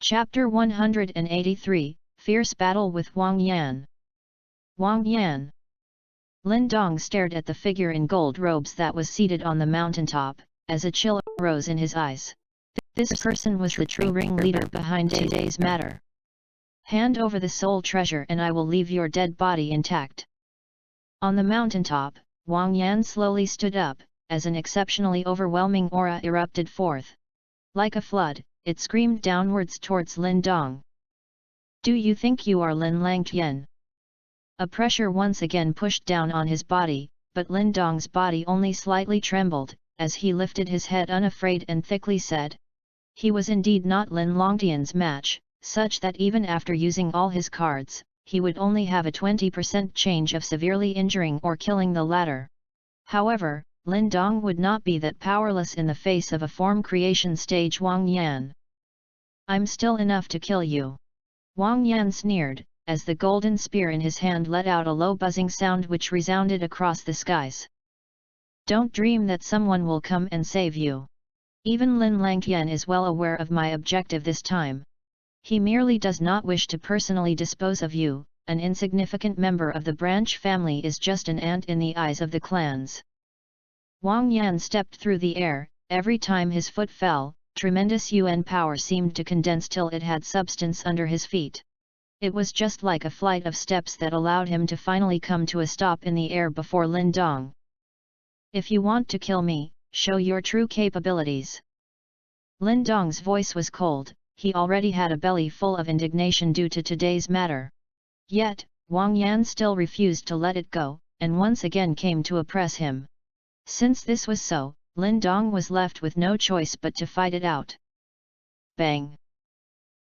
Chapter 183, Fierce Battle with Wang Yan. Wang Yan. Lin Dong stared at the figure in gold robes that was seated on the mountaintop, as a chill arose in his eyes. This person was the true ringleader behind today's matter. Hand over the soul treasure and I will leave your dead body intact. On the mountaintop, Wang Yan slowly stood up, as an exceptionally overwhelming aura erupted forth. Like a flood, it screamed downwards towards Lin Dong. Do you think you are Lin Langtian? A pressure once again pushed down on his body, but Lin Dong's body only slightly trembled, as he lifted his head unafraid and thickly said. He was indeed not Lin Langtian's match, such that even after using all his cards, he would only have a 20% chance of severely injuring or killing the latter. However, Lin Dong would not be that powerless in the face of a form creation stage Wang Yan. I'm still enough to kill you. Wang Yan sneered, as the golden spear in his hand let out a low buzzing sound which resounded across the skies. Don't dream that someone will come and save you. Even Lin Langtian is well aware of my objective this time. He merely does not wish to personally dispose of you, an insignificant member of the branch family is just an ant in the eyes of the clans. Wang Yan stepped through the air, every time his foot fell, tremendous Yuan power seemed to condense till it had substance under his feet. It was just like a flight of steps that allowed him to finally come to a stop in the air before Lin Dong. If you want to kill me, show your true capabilities. Lin Dong's voice was cold, he already had a belly full of indignation due to today's matter. Yet, Wang Yan still refused to let it go, and once again came to oppress him. Since this was so, Lin Dong was left with no choice but to fight it out. Bang!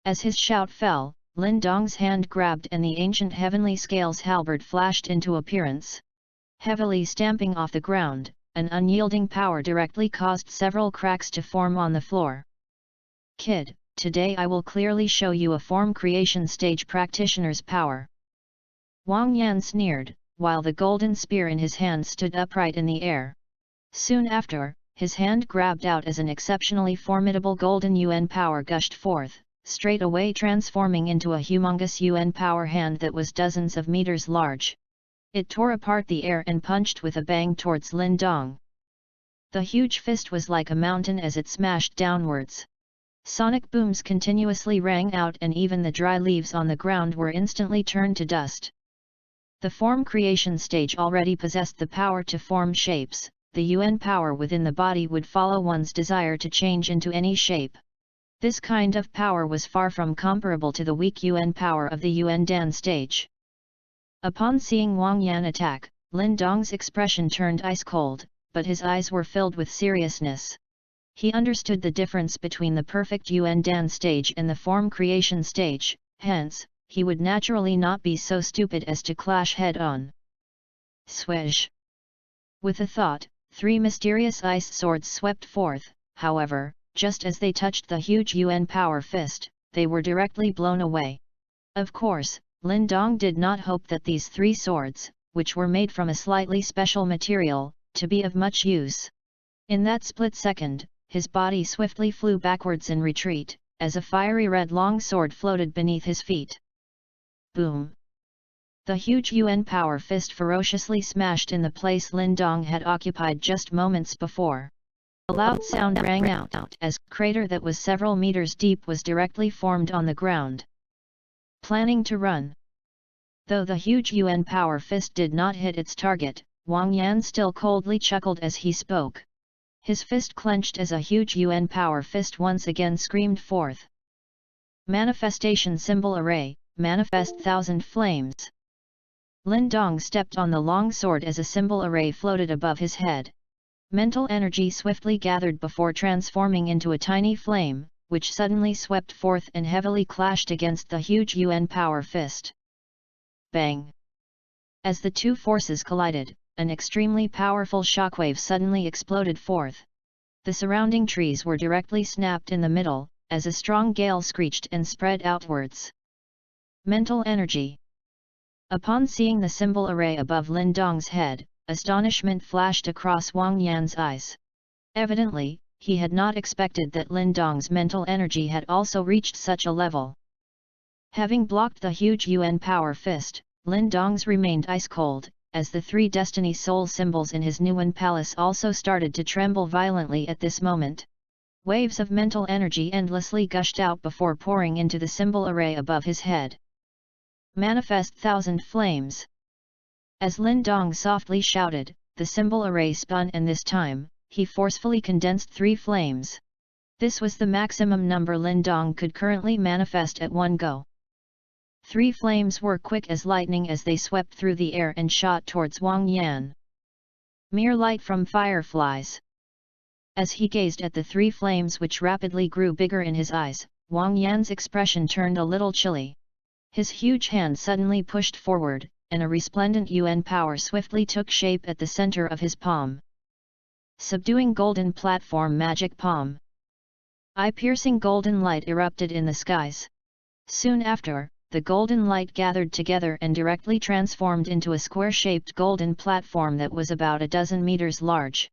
As his shout fell, Lin Dong's hand grabbed and the ancient heavenly scales halberd flashed into appearance. Heavily stamping off the ground, an unyielding power directly caused several cracks to form on the floor. Kid, today I will clearly show you a form creation stage practitioner's power. Wang Yan sneered, while the golden spear in his hand stood upright in the air. Soon after, his hand grabbed out as an exceptionally formidable golden Yuan power gushed forth, straight away transforming into a humongous Yuan power hand that was dozens of meters large. It tore apart the air and punched with a bang towards Lin Dong. The huge fist was like a mountain as it smashed downwards. Sonic booms continuously rang out and even the dry leaves on the ground were instantly turned to dust. The form creation stage already possessed the power to form shapes. The Yuan power within the body would follow one's desire to change into any shape. This kind of power was far from comparable to the weak Yuan power of the Yuan Dan stage. Upon seeing Wang Yan attack, Lin Dong's expression turned ice cold, but his eyes were filled with seriousness. He understood the difference between the perfect Yuan Dan stage and the form creation stage, hence, he would naturally not be so stupid as to clash head-on. Swish! With a thought, 3 mysterious ice swords swept forth, however, just as they touched the huge Yuan power fist, they were directly blown away. Of course, Lin Dong did not hope that these 3 swords, which were made from a slightly special material, to be of much use. In that split second, his body swiftly flew backwards in retreat, as a fiery red long sword floated beneath his feet. Boom! The huge Yuan power fist ferociously smashed in the place Lin Dong had occupied just moments before. A loud sound rang out as a crater that was several meters deep was directly formed on the ground. Planning to run. Though the huge Yuan power fist did not hit its target, Wang Yan still coldly chuckled as he spoke. His fist clenched as a huge Yuan power fist once again screamed forth. Manifestation symbol array, manifest 1,000 flames. Lin Dong stepped on the long sword as a symbol array floated above his head. Mental energy swiftly gathered before transforming into a tiny flame, which suddenly swept forth and heavily clashed against the huge Yuan power fist. Bang! As the two forces collided, an extremely powerful shockwave suddenly exploded forth. The surrounding trees were directly snapped in the middle, as a strong gale screeched and spread outwards. Mental energy. Upon seeing the symbol array above Lin Dong's head, astonishment flashed across Wang Yan's eyes. Evidently, he had not expected that Lin Dong's mental energy had also reached such a level. Having blocked the huge Yuan power fist, Lin Dong's remained ice-cold, as the 3 destiny soul symbols in his Nuan palace also started to tremble violently at this moment. Waves of mental energy endlessly gushed out before pouring into the symbol array above his head. Manifest 1,000 flames! As Lin Dong softly shouted, the symbol array spun, and this time, he forcefully condensed 3 flames. This was the maximum number Lin Dong could currently manifest at one go. 3 flames were quick as lightning as they swept through the air and shot towards Wang Yan. Mere light from fireflies. As he gazed at the 3 flames which rapidly grew bigger in his eyes, Wang Yan's expression turned a little chilly. His huge hand suddenly pushed forward, and a resplendent Yuan power swiftly took shape at the center of his palm. Subduing golden platform magic palm. Eye-piercing golden light erupted in the skies. Soon after, the golden light gathered together and directly transformed into a square-shaped golden platform that was about a dozen meters large.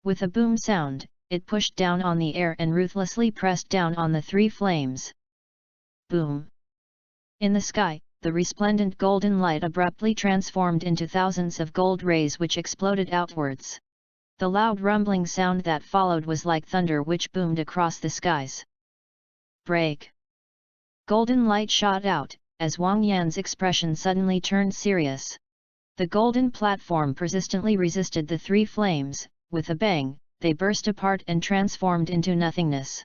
With a boom sound, it pushed down on the air and ruthlessly pressed down on the 3 flames. Boom! In the sky, the resplendent golden light abruptly transformed into thousands of gold rays which exploded outwards. The loud rumbling sound that followed was like thunder which boomed across the skies. Break! Golden light shot out, as Wang Yan's expression suddenly turned serious. The golden platform persistently resisted the 3 flames. With a bang, they burst apart and transformed into nothingness.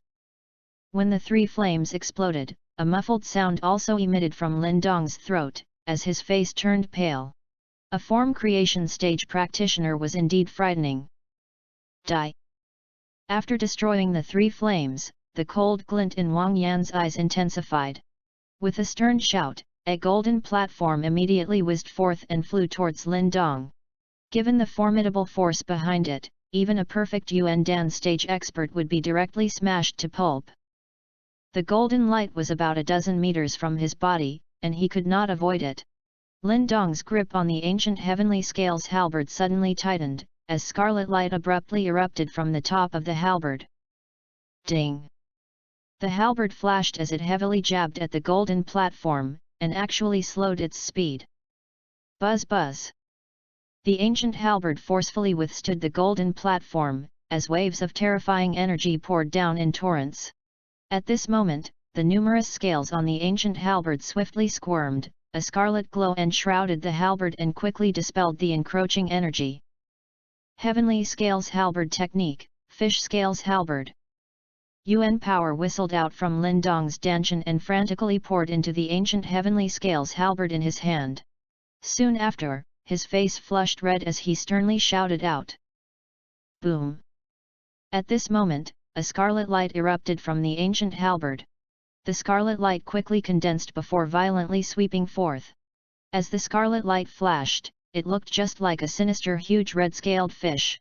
When the 3 flames exploded, a muffled sound also emitted from Lin Dong's throat, as his face turned pale. A form creation stage practitioner was indeed frightening. Die! After destroying the 3 flames, the cold glint in Wang Yan's eyes intensified. With a stern shout, a golden platform immediately whizzed forth and flew towards Lin Dong. Given the formidable force behind it, even a perfect Yuan Dan stage expert would be directly smashed to pulp. The golden light was about a dozen meters from his body, and he could not avoid it. Lin Dong's grip on the ancient heavenly scales halberd suddenly tightened, as scarlet light abruptly erupted from the top of the halberd. Ding! The halberd flashed as it heavily jabbed at the golden platform, and actually slowed its speed. Buzz buzz! The ancient halberd forcefully withstood the golden platform, as waves of terrifying energy poured down in torrents. At this moment, the numerous scales on the ancient halberd swiftly squirmed, a scarlet glow enshrouded the halberd and quickly dispelled the encroaching energy. Heavenly Scales Halberd Technique, Fish Scales Halberd. Yuan power whistled out from Lin Dong's dantian and frantically poured into the ancient heavenly scales halberd in his hand. Soon after, his face flushed red as he sternly shouted out. Boom! At this moment, a scarlet light erupted from the ancient halberd. The scarlet light quickly condensed before violently sweeping forth. As the scarlet light flashed, it looked just like a sinister huge red-scaled fish.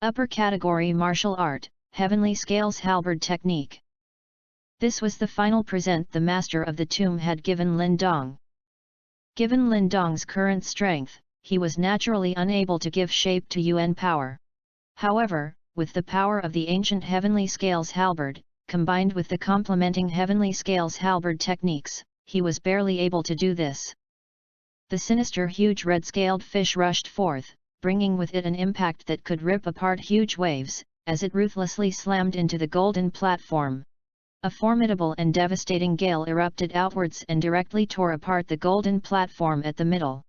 Upper Category Martial Art, Heavenly Scales Halberd Technique. This was the final present the Master of the Tomb had given Lin Dong. Given Lin Dong's current strength, he was naturally unable to give shape to Yuan power. However, with the power of the ancient Heavenly Scales Halberd, combined with the complementing Heavenly Scales Halberd techniques, he was barely able to do this. The sinister huge red-scaled fish rushed forth, bringing with it an impact that could rip apart huge waves, as it ruthlessly slammed into the golden platform. A formidable and devastating gale erupted outwards and directly tore apart the golden platform at the middle.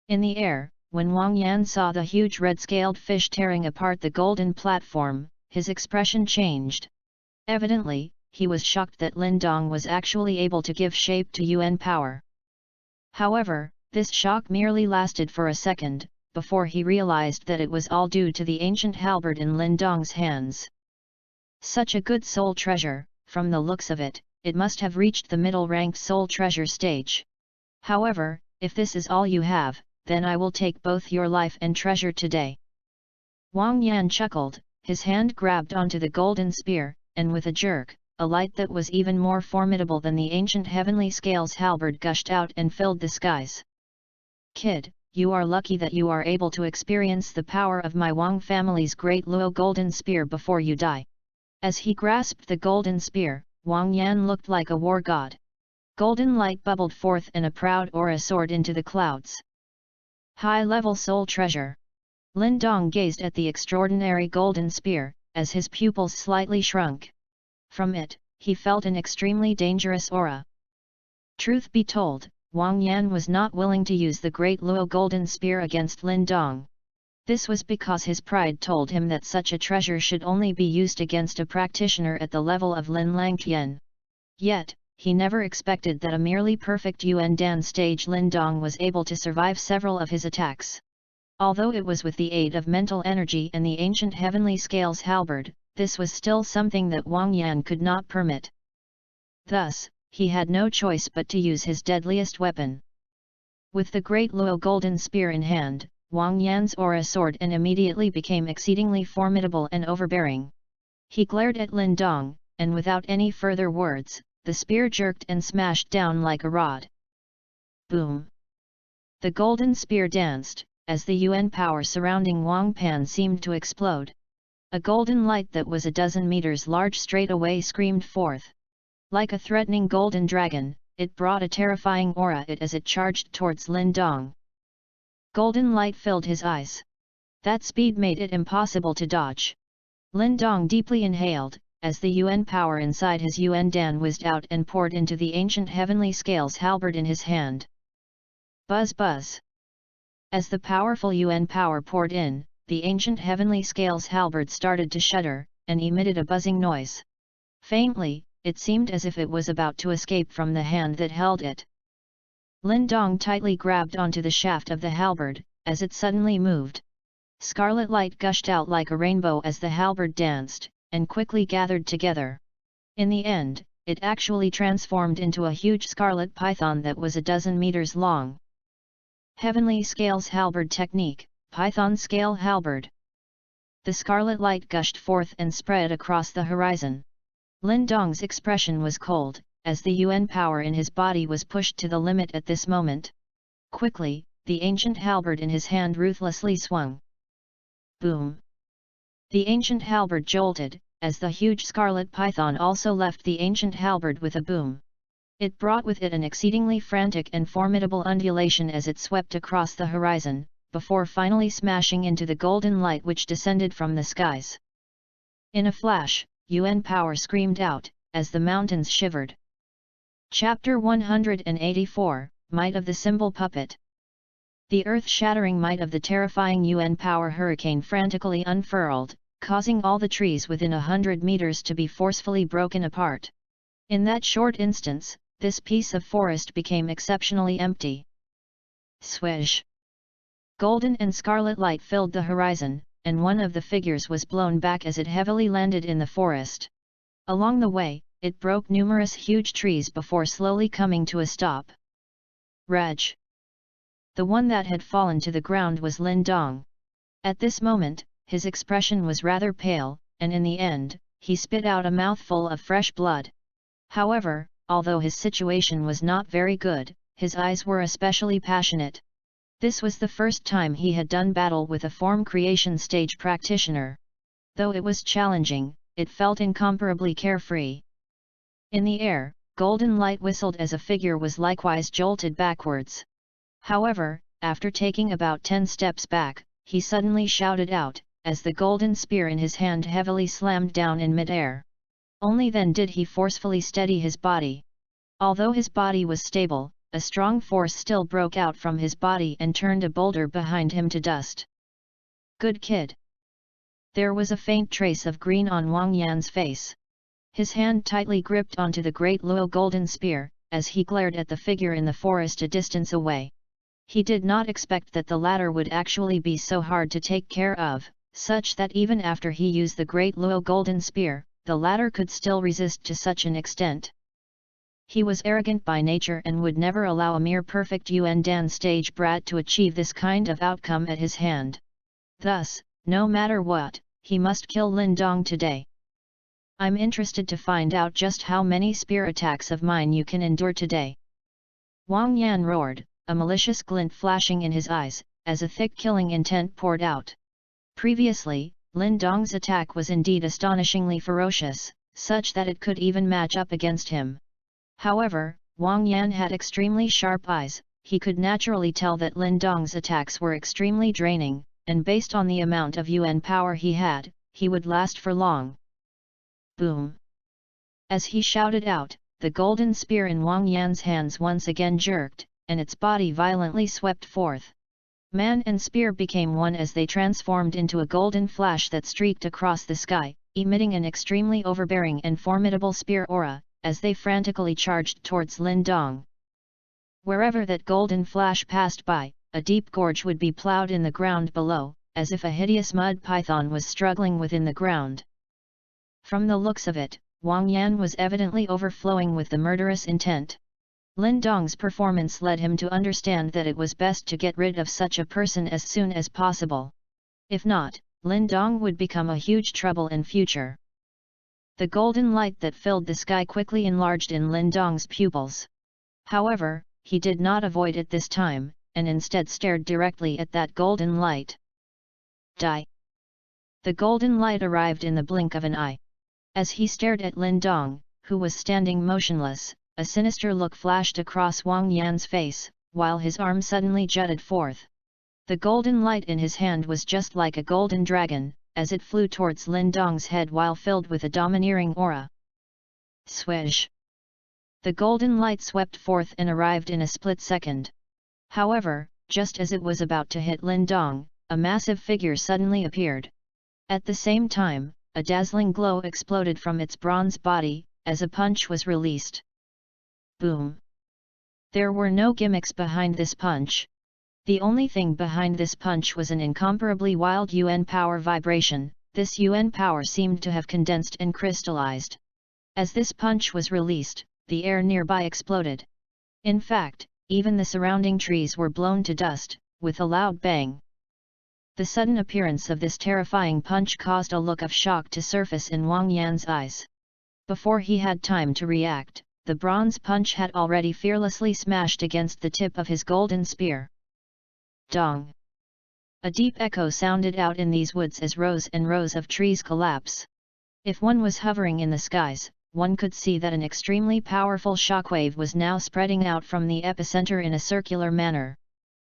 In the air, when Wang Yan saw the huge red-scaled fish tearing apart the golden platform, his expression changed. Evidently, he was shocked that Lin Dong was actually able to give shape to Yuan power. However, this shock merely lasted for a second, before he realized that it was all due to the ancient halberd in Lin Dong's hands. Such a good soul treasure, from the looks of it, it must have reached the middle-ranked soul treasure stage. However, if this is all you have, then I will take both your life and treasure today. Wang Yan chuckled, his hand grabbed onto the golden spear, and with a jerk, a light that was even more formidable than the ancient heavenly scales halberd gushed out and filled the skies. Kid, you are lucky that you are able to experience the power of my Wang family's great Luo golden spear before you die. As he grasped the golden spear, Wang Yan looked like a war god. Golden light bubbled forth and a proud aura soared into the clouds. High-level soul treasure. Lin Dong gazed at the extraordinary golden spear, as his pupils slightly shrunk. From it, he felt an extremely dangerous aura. Truth be told, Wang Yan was not willing to use the great Luo golden spear against Lin Dong. This was because his pride told him that such a treasure should only be used against a practitioner at the level of Lin Langtian. Yet, he never expected that a merely perfect Yuan Dan stage Lin Dong was able to survive several of his attacks. Although it was with the aid of mental energy and the ancient heavenly scales halberd, this was still something that Wang Yan could not permit. Thus, he had no choice but to use his deadliest weapon. With the great Luo golden spear in hand, Wang Yan's aura soared and immediately became exceedingly formidable and overbearing. He glared at Lin Dong, and without any further words, the spear jerked and smashed down like a rod. Boom! The golden spear danced, as the Yuan power surrounding Wang Pan seemed to explode. A golden light that was a dozen meters large straight away screamed forth. Like a threatening golden dragon, it brought a terrifying aura as it charged towards Lin Dong. Golden light filled his eyes. That speed made it impossible to dodge. Lin Dong deeply inhaled, as the Yuan power inside his Yuan Dan whizzed out and poured into the ancient heavenly scales halberd in his hand. Buzz buzz. As the powerful Yuan power poured in, the ancient heavenly scales halberd started to shudder, and emitted a buzzing noise. Faintly, it seemed as if it was about to escape from the hand that held it. Lin Dong tightly grabbed onto the shaft of the halberd, as it suddenly moved. Scarlet light gushed out like a rainbow as the halberd danced, and quickly gathered together. In the end, it actually transformed into a huge scarlet python that was a dozen meters long. Heavenly Scales Halberd Technique, Python Scale Halberd. The scarlet light gushed forth and spread across the horizon. Lin Dong's expression was cold, as the Yuan power in his body was pushed to the limit at this moment. Quickly, the ancient halberd in his hand ruthlessly swung. Boom! The ancient halberd jolted, as the huge scarlet python also left the ancient halberd with a boom. It brought with it an exceedingly frantic and formidable undulation as it swept across the horizon, before finally smashing into the golden light which descended from the skies. In a flash, Yuan power screamed out, as the mountains shivered. Chapter 184, Might of the Symbol Puppet. The earth-shattering might of the terrifying Yuan power hurricane frantically unfurled, causing all the trees within 100 meters to be forcefully broken apart. In that short instance, this piece of forest became exceptionally empty. Swish! Golden and scarlet light filled the horizon, and one of the figures was blown back as it heavily landed in the forest. Along the way, it broke numerous huge trees before slowly coming to a stop. Reg! The one that had fallen to the ground was Lin Dong. At this moment, his expression was rather pale, and in the end, he spit out a mouthful of fresh blood. However, although his situation was not very good, his eyes were especially passionate. This was the first time he had done battle with a form creation stage practitioner. Though it was challenging, it felt incomparably carefree. In the air, golden light whistled as a figure was likewise jolted backwards. However, after taking about 10 steps back, he suddenly shouted out, as the golden spear in his hand heavily slammed down in mid-air. Only then did he forcefully steady his body. Although his body was stable, a strong force still broke out from his body and turned a boulder behind him to dust. Good kid! There was a faint trace of green on Wang Yan's face. His hand tightly gripped onto the great Luo golden spear, as he glared at the figure in the forest a distance away. He did not expect that the latter would actually be so hard to take care of, such that even after he used the great Luo golden spear, the latter could still resist to such an extent. He was arrogant by nature and would never allow a mere perfect Yuan Dan stage brat to achieve this kind of outcome at his hand. Thus, no matter what, he must kill Lin Dong today. I'm interested to find out just how many spear attacks of mine you can endure today. Wang Yan roared, a malicious glint flashing in his eyes, as a thick killing intent poured out. Previously, Lin Dong's attack was indeed astonishingly ferocious, such that it could even match up against him. However, Wang Yan had extremely sharp eyes. He could naturally tell that Lin Dong's attacks were extremely draining, and based on the amount of yuan power he had, he would last for long. Boom! As he shouted out, the golden spear in Wang Yan's hands once again jerked, and its body violently swept forth. Man and spear became one as they transformed into a golden flash that streaked across the sky, emitting an extremely overbearing and formidable spear aura, as they frantically charged towards Lin Dong. Wherever that golden flash passed by, a deep gorge would be ploughed in the ground below, as if a hideous mud python was struggling within the ground. From the looks of it, Wang Yan was evidently overflowing with the murderous intent. Lin Dong's performance led him to understand that it was best to get rid of such a person as soon as possible. If not, Lin Dong would become a huge trouble in future. The golden light that filled the sky quickly enlarged in Lin Dong's pupils. However, he did not avoid it this time, and instead stared directly at that golden light. Die! The golden light arrived in the blink of an eye. As he stared at Lin Dong, who was standing motionless, a sinister look flashed across Wang Yan's face, while his arm suddenly jutted forth. The golden light in his hand was just like a golden dragon, as it flew towards Lin Dong's head while filled with a domineering aura. Swish! The golden light swept forth and arrived in a split second. However, just as it was about to hit Lin Dong, a massive figure suddenly appeared. At the same time, a dazzling glow exploded from its bronze body, as a punch was released. Boom! There were no gimmicks behind this punch. The only thing behind this punch was an incomparably wild yuan power vibration. This yuan power seemed to have condensed and crystallized. As this punch was released, the air nearby exploded. In fact, even the surrounding trees were blown to dust, with a loud bang. The sudden appearance of this terrifying punch caused a look of shock to surface in Wang Yan's eyes. Before he had time to react, the bronze punch had already fearlessly smashed against the tip of his golden spear. Dong! A deep echo sounded out in these woods as rows and rows of trees collapse. If one was hovering in the skies, one could see that an extremely powerful shockwave was now spreading out from the epicenter in a circular manner.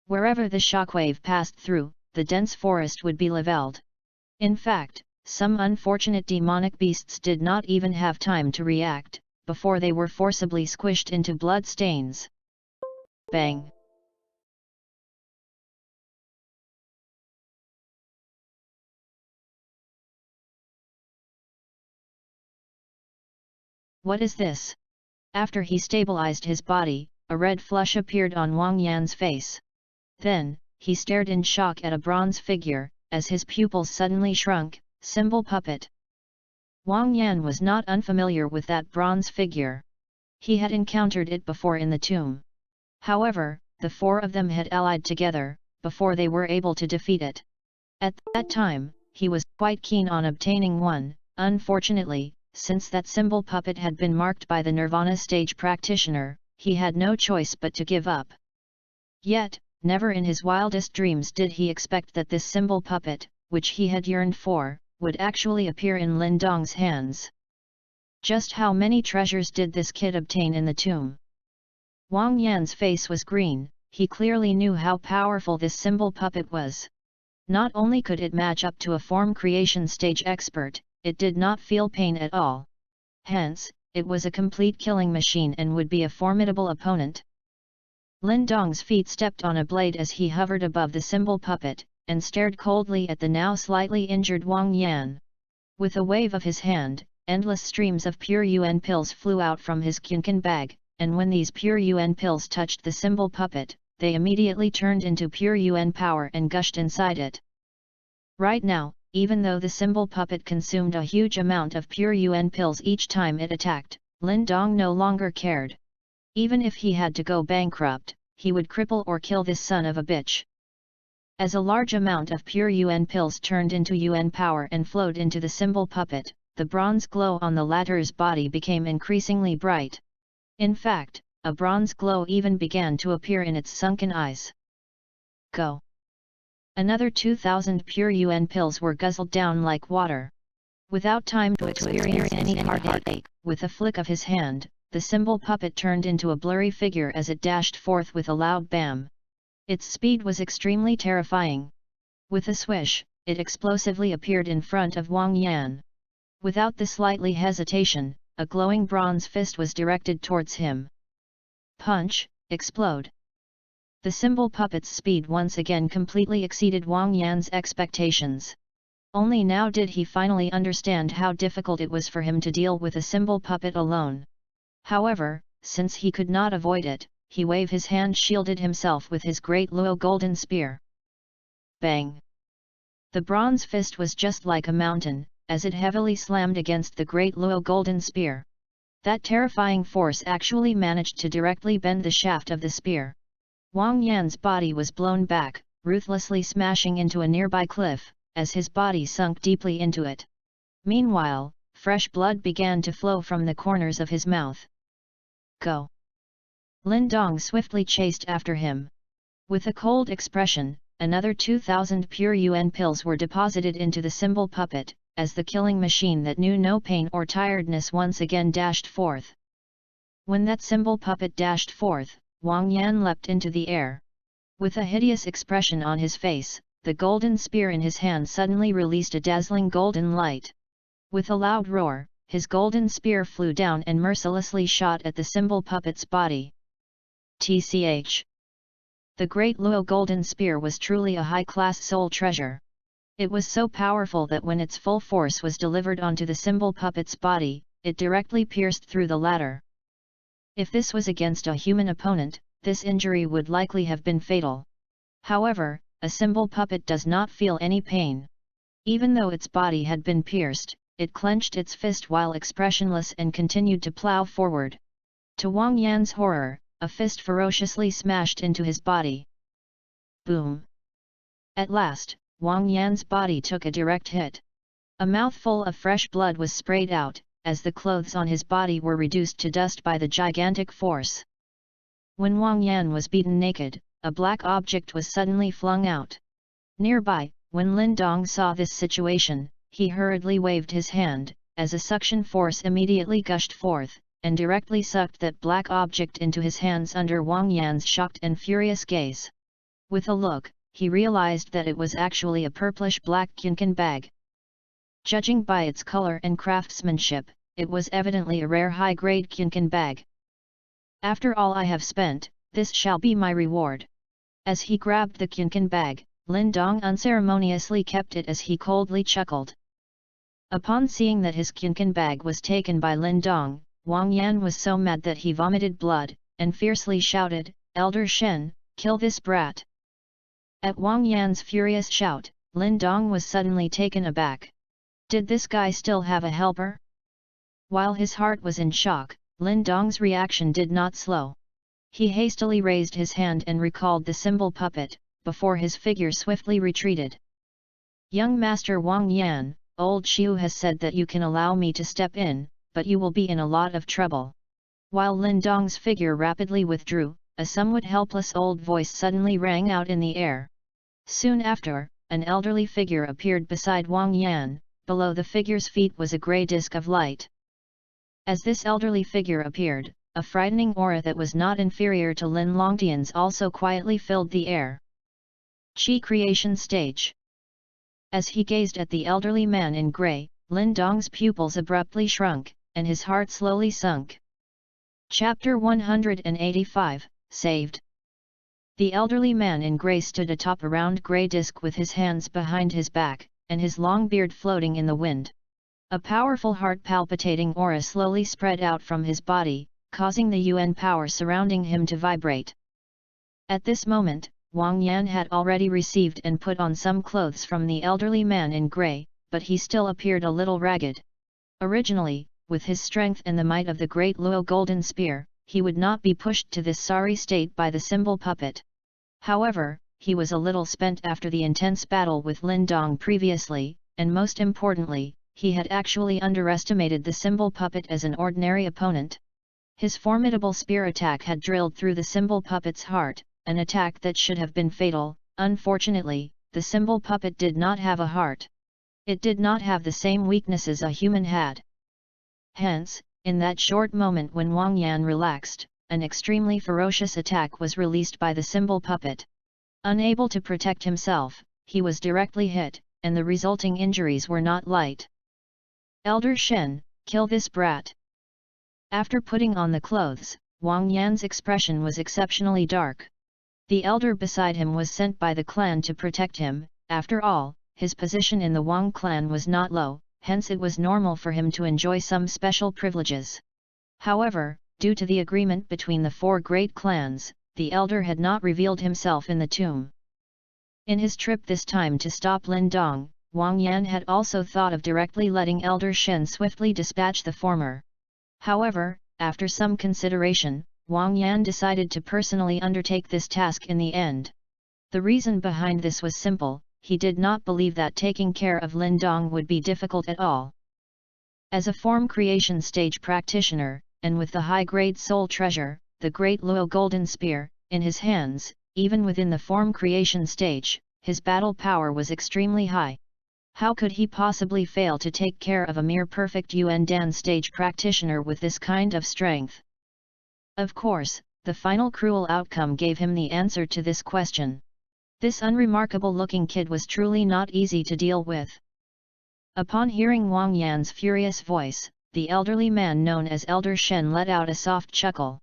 Wherever the shockwave passed through, the dense forest would be leveled. In fact, some unfortunate demonic beasts did not even have time to react, before they were forcibly squished into blood stains. Bang! What is this? After he stabilized his body, a red flush appeared on Wang Yan's face. Then, he stared in shock at a bronze figure, as his pupils suddenly shrunk. Symbol puppet. Wang Yan was not unfamiliar with that bronze figure. He had encountered it before in the tomb. However, the four of them had allied together, before they were able to defeat it. At that time, he was quite keen on obtaining one. Unfortunately, since that symbol puppet had been marked by the Nirvana stage practitioner, he had no choice but to give up. Yet, never in his wildest dreams did he expect that this symbol puppet, which he had yearned for, would actually appear in Lin Dong's hands. Just how many treasures did this kid obtain in the tomb? Wang Yan's face was green. He clearly knew how powerful this symbol puppet was. Not only could it match up to a form creation stage expert, it did not feel pain at all. Hence, it was a complete killing machine and would be a formidable opponent. Lin Dong's feet stepped on a blade as he hovered above the symbol puppet, and stared coldly at the now slightly injured Wang Yan. With a wave of his hand, endless streams of pure yuan pills flew out from his Qian bag, and when these pure yuan pills touched the symbol puppet, they immediately turned into pure yuan power and gushed inside it. Right now, even though the symbol puppet consumed a huge amount of pure yuan pills each time it attacked, Lin Dong no longer cared. Even if he had to go bankrupt, he would cripple or kill this son of a bitch. As a large amount of pure yuan pills turned into yuan power and flowed into the symbol puppet, the bronze glow on the latter's body became increasingly bright. In fact, a bronze glow even began to appear in its sunken eyes. Go! Another 2,000 pure yuan pills were guzzled down like water. Without time to experience any heartache, with a flick of his hand, the symbol puppet turned into a blurry figure as it dashed forth with a loud bam. Its speed was extremely terrifying. With a swish, it explosively appeared in front of Wang Yan. Without the slightly hesitation, a glowing bronze fist was directed towards him. Punch, explode. The symbol puppet's speed once again completely exceeded Wang Yan's expectations. Only now did he finally understand how difficult it was for him to deal with a symbol puppet alone. However, since he could not avoid it, he waved his hand, shielded himself with his great Luo golden spear. Bang! The bronze fist was just like a mountain, as it heavily slammed against the great Luo golden spear. That terrifying force actually managed to directly bend the shaft of the spear. Wang Yan's body was blown back, ruthlessly smashing into a nearby cliff, as his body sunk deeply into it. Meanwhile, fresh blood began to flow from the corners of his mouth. Go! Lin Dong swiftly chased after him. With a cold expression, another 2,000 pure yuan pills were deposited into the symbol puppet, as the killing machine that knew no pain or tiredness once again dashed forth. When that symbol puppet dashed forth, Wang Yan leapt into the air. With a hideous expression on his face, the golden spear in his hand suddenly released a dazzling golden light. With a loud roar, his golden spear flew down and mercilessly shot at the symbol puppet's body. TCH. The great Luo golden spear was truly a high-class soul treasure. It was so powerful that when its full force was delivered onto the symbol puppet's body, it directly pierced through the latter. If this was against a human opponent, this injury would likely have been fatal. However, a symbol puppet does not feel any pain. Even though its body had been pierced, it clenched its fist while expressionless and continued to plow forward. To Wang Yan's horror, a fist ferociously smashed into his body. Boom! At last, Wang Yan's body took a direct hit. A mouthful of fresh blood was sprayed out, as the clothes on his body were reduced to dust by the gigantic force. When Wang Yan was beaten naked, a black object was suddenly flung out. Nearby, when Lin Dong saw this situation, he hurriedly waved his hand, as a suction force immediately gushed forth, and directly sucked that black object into his hands under Wang Yan's shocked and furious gaze. With a look, he realized that it was actually a purplish-black Qian Kun bag. Judging by its color and craftsmanship, it was evidently a rare high-grade Qian Kun bag. After all I have spent, this shall be my reward. As he grabbed the Qian Kun bag, Lin Dong unceremoniously kept it as he coldly chuckled. Upon seeing that his Qian Kun bag was taken by Lin Dong, Wang Yan was so mad that he vomited blood, and fiercely shouted, "Elder Shen, kill this brat!" At Wang Yan's furious shout, Lin Dong was suddenly taken aback. Did this guy still have a helper? While his heart was in shock, Lin Dong's reaction did not slow. He hastily raised his hand and recalled the symbol puppet, before his figure swiftly retreated. "Young Master Wang Yan, old Xiu has said that you can allow me to step in, but you will be in a lot of trouble." While Lin Dong's figure rapidly withdrew, a somewhat helpless old voice suddenly rang out in the air. Soon after, an elderly figure appeared beside Wang Yan. Below the figure's feet was a grey disk of light. As this elderly figure appeared, a frightening aura that was not inferior to Lin Longtian's also quietly filled the air. Qi creation stage. As he gazed at the elderly man in grey, Lin Dong's pupils abruptly shrunk, and his heart slowly sunk. Chapter 185, Saved. The elderly man in grey stood atop a round grey disc with his hands behind his back, and his long beard floating in the wind. A powerful heart-palpitating aura slowly spread out from his body, causing the yuan power surrounding him to vibrate. At this moment, Wang Yan had already received and put on some clothes from the elderly man in grey, but he still appeared a little ragged. Originally, with his strength and the might of the great Luo golden spear, he would not be pushed to this sorry state by the symbol puppet. However, he was a little spent after the intense battle with Lin Dong previously, and most importantly, he had actually underestimated the symbol puppet as an ordinary opponent. His formidable spear attack had drilled through the symbol puppet's heart, an attack that should have been fatal. Unfortunately, the symbol puppet did not have a heart. It did not have the same weaknesses a human had. Hence, in that short moment when Wang Yan relaxed, an extremely ferocious attack was released by the symbol puppet. Unable to protect himself, he was directly hit, and the resulting injuries were not light. Elder Shen, kill this brat. After putting on the clothes, Wang Yan's expression was exceptionally dark. The elder beside him was sent by the clan to protect him. After all, his position in the Wang clan was not low, hence it was normal for him to enjoy some special privileges. However, due to the agreement between the four great clans, the elder had not revealed himself in the tomb. In his trip this time to stop Lin Dong, Wang Yan had also thought of directly letting Elder Shen swiftly dispatch the former. However, after some consideration, Wang Yan decided to personally undertake this task in the end. The reason behind this was simple: he did not believe that taking care of Lin Dong would be difficult at all. As a form creation stage practitioner, and with the high-grade soul treasure, the Great Luo Golden Spear, in his hands, even within the form creation stage, his battle power was extremely high. How could he possibly fail to take care of a mere perfect Yuan Dan stage practitioner with this kind of strength? Of course, the final cruel outcome gave him the answer to this question. This unremarkable-looking kid was truly not easy to deal with. Upon hearing Wang Yan's furious voice, the elderly man known as Elder Shen let out a soft chuckle.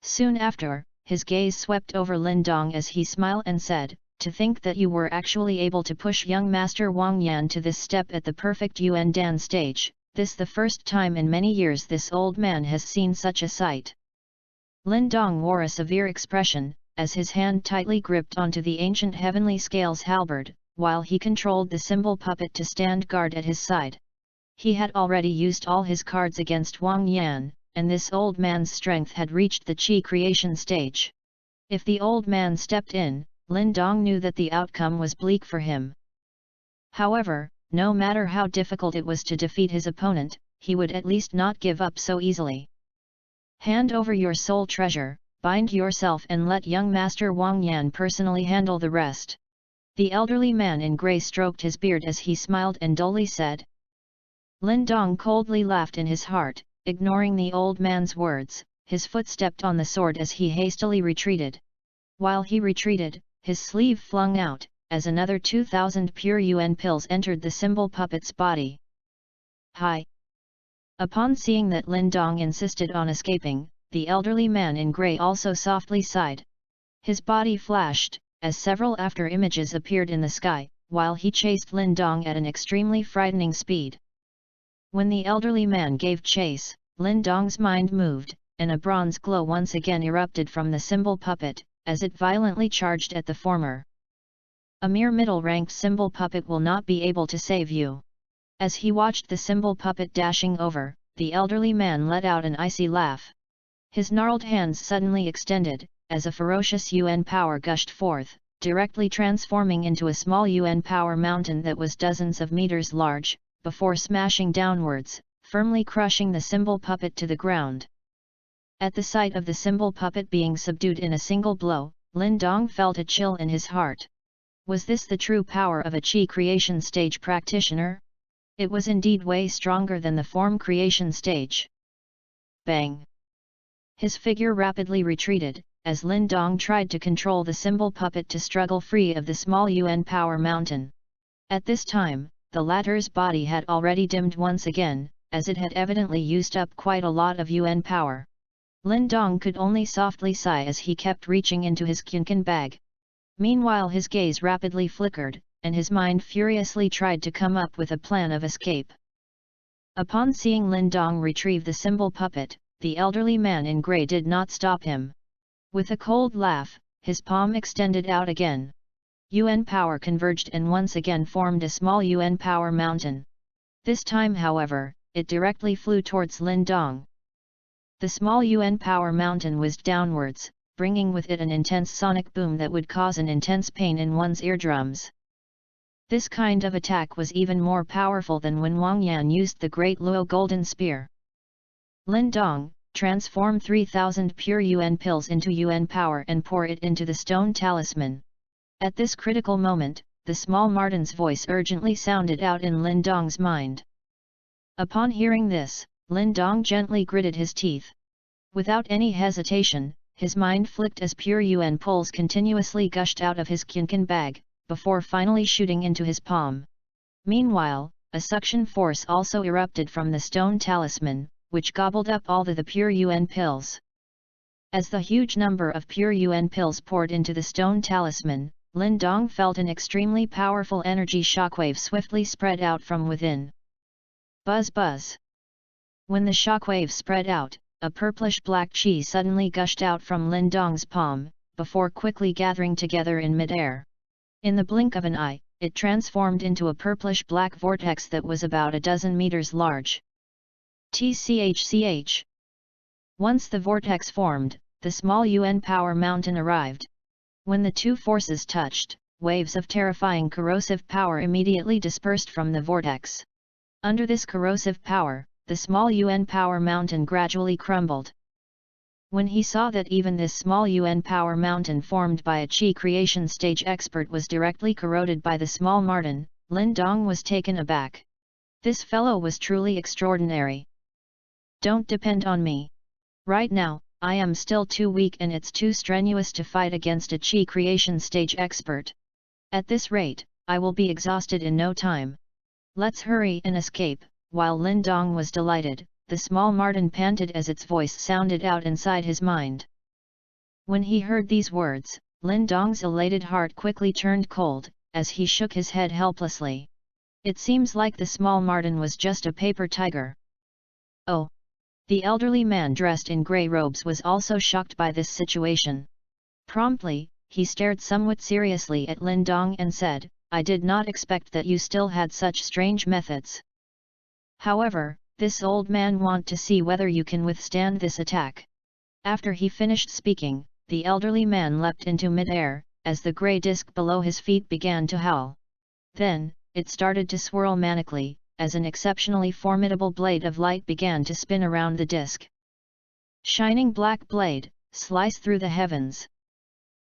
Soon after, his gaze swept over Lin Dong as he smiled and said, "To think that you were actually able to push young Master Wang Yan to this step at the perfect Yuan Dan stage, this the first time in many years this old man has seen such a sight." Lin Dong wore a severe expression, as his hand tightly gripped onto the ancient heavenly scales halberd, while he controlled the symbol puppet to stand guard at his side. He had already used all his cards against Wang Yan, and this old man's strength had reached the Qi creation stage. If the old man stepped in, Lin Dong knew that the outcome was bleak for him. However, no matter how difficult it was to defeat his opponent, he would at least not give up so easily. "Hand over your soul treasure, bind yourself and let young Master Wang Yan personally handle the rest." The elderly man in grey stroked his beard as he smiled and dully said. Lin Dong coldly laughed in his heart, ignoring the old man's words. His foot stepped on the sword as he hastily retreated. While he retreated, his sleeve flung out, as another 2,000 pure Yuan pills entered the symbol puppet's body. "Hi!" Upon seeing that Lin Dong insisted on escaping, the elderly man in grey also softly sighed. His body flashed, as several after-images appeared in the sky, while he chased Lin Dong at an extremely frightening speed. When the elderly man gave chase, Lin Dong's mind moved, and a bronze glow once again erupted from the symbol puppet, as it violently charged at the former. "A mere middle-ranked symbol puppet will not be able to save you." As he watched the symbol puppet dashing over, the elderly man let out an icy laugh. His gnarled hands suddenly extended, as a ferocious Yuan power gushed forth, directly transforming into a small Yuan power mountain that was dozens of meters large, before smashing downwards, firmly crushing the symbol puppet to the ground. At the sight of the symbol puppet being subdued in a single blow, Lin Dong felt a chill in his heart. Was this the true power of a Qi creation stage practitioner? It was indeed way stronger than the form creation stage. Bang! His figure rapidly retreated, as Lin Dong tried to control the symbol puppet to struggle free of the small Yuan power mountain. At this time, the latter's body had already dimmed once again, as it had evidently used up quite a lot of Yuan power. Lin Dong could only softly sigh as he kept reaching into his Qian bag. Meanwhile his gaze rapidly flickered, and his mind furiously tried to come up with a plan of escape. Upon seeing Lin Dong retrieve the symbol puppet, the elderly man in grey did not stop him. With a cold laugh, his palm extended out again. Yuan power converged and once again formed a small Yuan power mountain. This time however, it directly flew towards Lin Dong. The small Yuan power mountain whizzed downwards, bringing with it an intense sonic boom that would cause an intense pain in one's eardrums. This kind of attack was even more powerful than when Wang Yan used the Great Luo Golden Spear. "Lin Dong, transform 3000 pure Yuan pills into Yuan power and pour it into the stone talisman. At this critical moment, the small Martin's voice urgently sounded out in Lin Dong's mind. Upon hearing this, Lin Dong gently gritted his teeth. Without any hesitation, his mind flicked as pure Yuan pulls continuously gushed out of his Qian bag, before finally shooting into his palm. Meanwhile, a suction force also erupted from the stone talisman, which gobbled up all the pure Yuan pills. As the huge number of pure Yuan pills poured into the stone talisman, Lin Dong felt an extremely powerful energy shockwave swiftly spread out from within. Buzz buzz. When the shockwave spread out, a purplish-black chi suddenly gushed out from Lin Dong's palm, before quickly gathering together in mid-air. In the blink of an eye, it transformed into a purplish-black vortex that was about a dozen meters large. Tchch. Once the vortex formed, the small Yuan power mountain arrived. When the two forces touched, waves of terrifying corrosive power immediately dispersed from the vortex. Under this corrosive power, the small Yuan power mountain gradually crumbled. When he saw that even this small Yuan power mountain formed by a Qi creation stage expert was directly corroded by the small Martin, Lin Dong was taken aback. This fellow was truly extraordinary. Don't depend on me. Right now, I am still too weak and it's too strenuous to fight against a Qi creation stage expert. At this rate, I will be exhausted in no time. Let's hurry and escape. While Lin Dong was delighted, the small Martin panted as its voice sounded out inside his mind. When he heard these words, Lin Dong's elated heart quickly turned cold, as he shook his head helplessly. It seems like the small Martin was just a paper tiger. Oh! The elderly man dressed in grey robes was also shocked by this situation. Promptly, he stared somewhat seriously at Lin Dong and said, I did not expect that you still had such strange methods. However, this old man want to see whether you can withstand this attack. After he finished speaking, the elderly man leapt into mid-air, as the grey disc below his feet began to howl. Then, it started to swirl manically, as an exceptionally formidable blade of light began to spin around the disc. Shining black blade, slice through the heavens.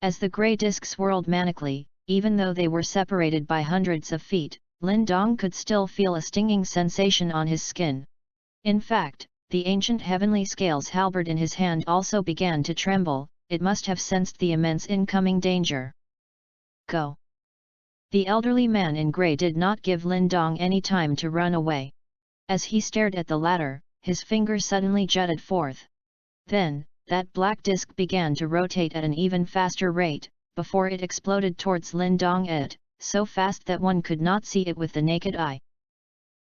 As the grey disc swirled manically, even though they were separated by hundreds of feet, Lin Dong could still feel a stinging sensation on his skin. In fact, the ancient heavenly scales halberd in his hand also began to tremble. It must have sensed the immense incoming danger. Go! The elderly man in grey did not give Lin Dong any time to run away. As he stared at the latter, his finger suddenly jutted forth. Then, that black disc began to rotate at an even faster rate, before it exploded towards Lin Dong so fast that one could not see it with the naked eye.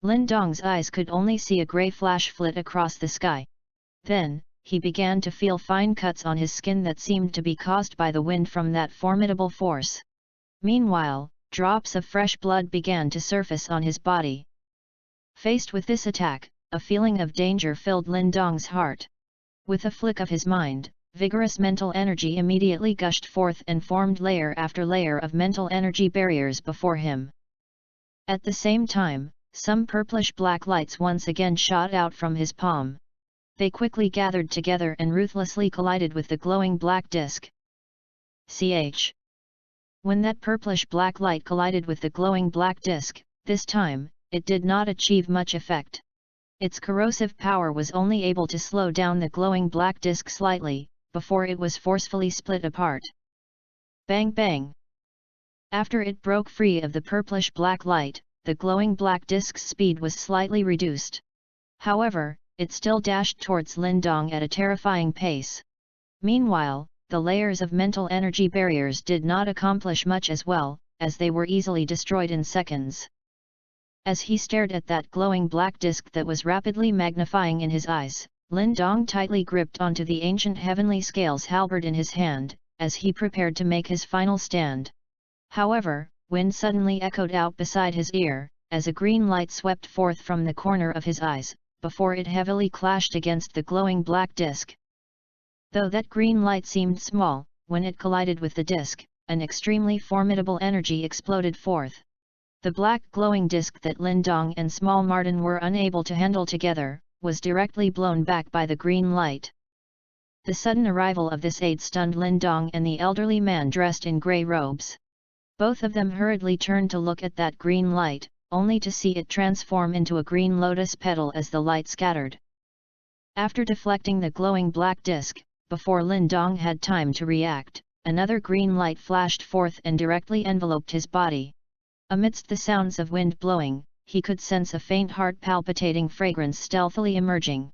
Lin Dong's eyes could only see a grey flash flit across the sky. Then, he began to feel fine cuts on his skin that seemed to be caused by the wind from that formidable force. Meanwhile, drops of fresh blood began to surface on his body. Faced with this attack, a feeling of danger filled Lin Dong's heart. With a flick of his mind, vigorous mental energy immediately gushed forth and formed layer after layer of mental energy barriers before him. At the same time, some purplish-black lights once again shot out from his palm. They quickly gathered together and ruthlessly collided with the glowing black disc. When that purplish-black light collided with the glowing black disc, this time, it did not achieve much effect. Its corrosive power was only able to slow down the glowing black disc slightly, before it was forcefully split apart. Bang bang! After it broke free of the purplish-black light, the glowing black disc's speed was slightly reduced. However, it still dashed towards Lin Dong at a terrifying pace. Meanwhile, the layers of mental energy barriers did not accomplish much as well, as they were easily destroyed in seconds. As he stared at that glowing black disc that was rapidly magnifying in his eyes, Lin Dong tightly gripped onto the ancient heavenly scales halberd in his hand, as he prepared to make his final stand. However, wind suddenly echoed out beside his ear, as a green light swept forth from the corner of his eyes, before it heavily clashed against the glowing black disc. Though that green light seemed small, when it collided with the disc, an extremely formidable energy exploded forth. The black glowing disc that Lin Dong and Small Martin were unable to handle together, was directly blown back by the green light. The sudden arrival of this aide stunned Lin Dong and the elderly man dressed in grey robes. Both of them hurriedly turned to look at that green light, only to see it transform into a green lotus petal as the light scattered. After deflecting the glowing black disc, before Lin Dong had time to react, another green light flashed forth and directly enveloped his body. Amidst the sounds of wind blowing, he could sense a faint heart-palpitating fragrance stealthily emerging.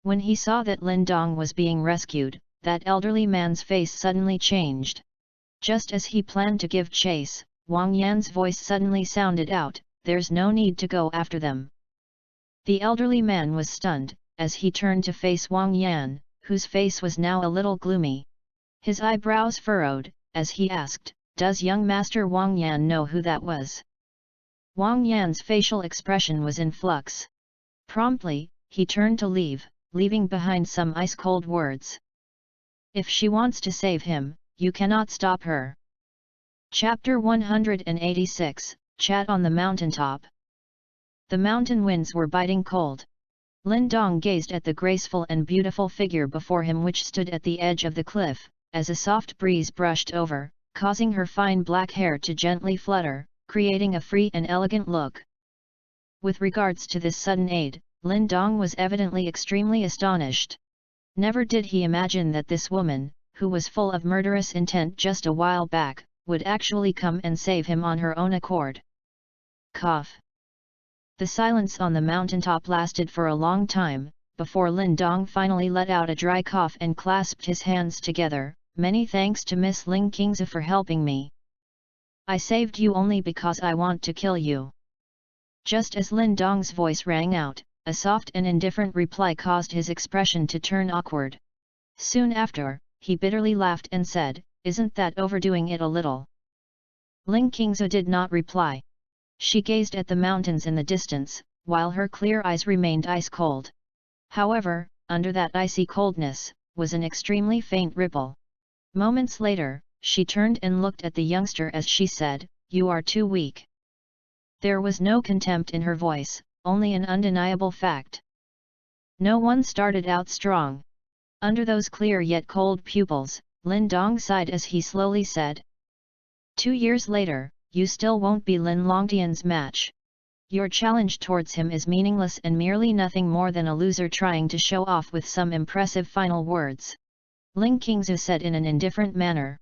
When he saw that Lin Dong was being rescued, that elderly man's face suddenly changed. Just as he planned to give chase, Wang Yan's voice suddenly sounded out, "There's no need to go after them." The elderly man was stunned, as he turned to face Wang Yan, whose face was now a little gloomy. His eyebrows furrowed, as he asked, "Does young master Wang Yan know who that was?" Wang Yan's facial expression was in flux. Promptly, he turned to leave, leaving behind some ice-cold words. "If she wants to save him, you cannot stop her." Chapter 186, Chat on the Mountaintop. The mountain winds were biting cold. Lin Dong gazed at the graceful and beautiful figure before him which stood at the edge of the cliff, as a soft breeze brushed over, causing her fine black hair to gently flutter, creating a free and elegant look. With regards to this sudden aid, Lin Dong was evidently extremely astonished. Never did he imagine that this woman, who was full of murderous intent just a while back, would actually come and save him on her own accord. Cough. The silence on the mountaintop lasted for a long time, before Lin Dong finally let out a dry cough and clasped his hands together. "Many thanks to Miss Ling Qingzu for helping me. I saved you only because I want to kill you." Just as Lin Dong's voice rang out, a soft and indifferent reply caused his expression to turn awkward. Soon after, he bitterly laughed and said, "Isn't that overdoing it a little?" Ling Qingzu did not reply. She gazed at the mountains in the distance, while her clear eyes remained ice-cold. However, under that icy coldness, was an extremely faint ripple. Moments later, she turned and looked at the youngster as she said, "You are too weak." There was no contempt in her voice, only an undeniable fact. No one started out strong. Under those clear yet cold pupils, Lin Dong sighed as he slowly said, 2 years later, you still won't be Lin Longtian's match. Your challenge towards him is meaningless and merely nothing more than a loser trying to show off with some impressive final words." Ling Qingzu said in an indifferent manner.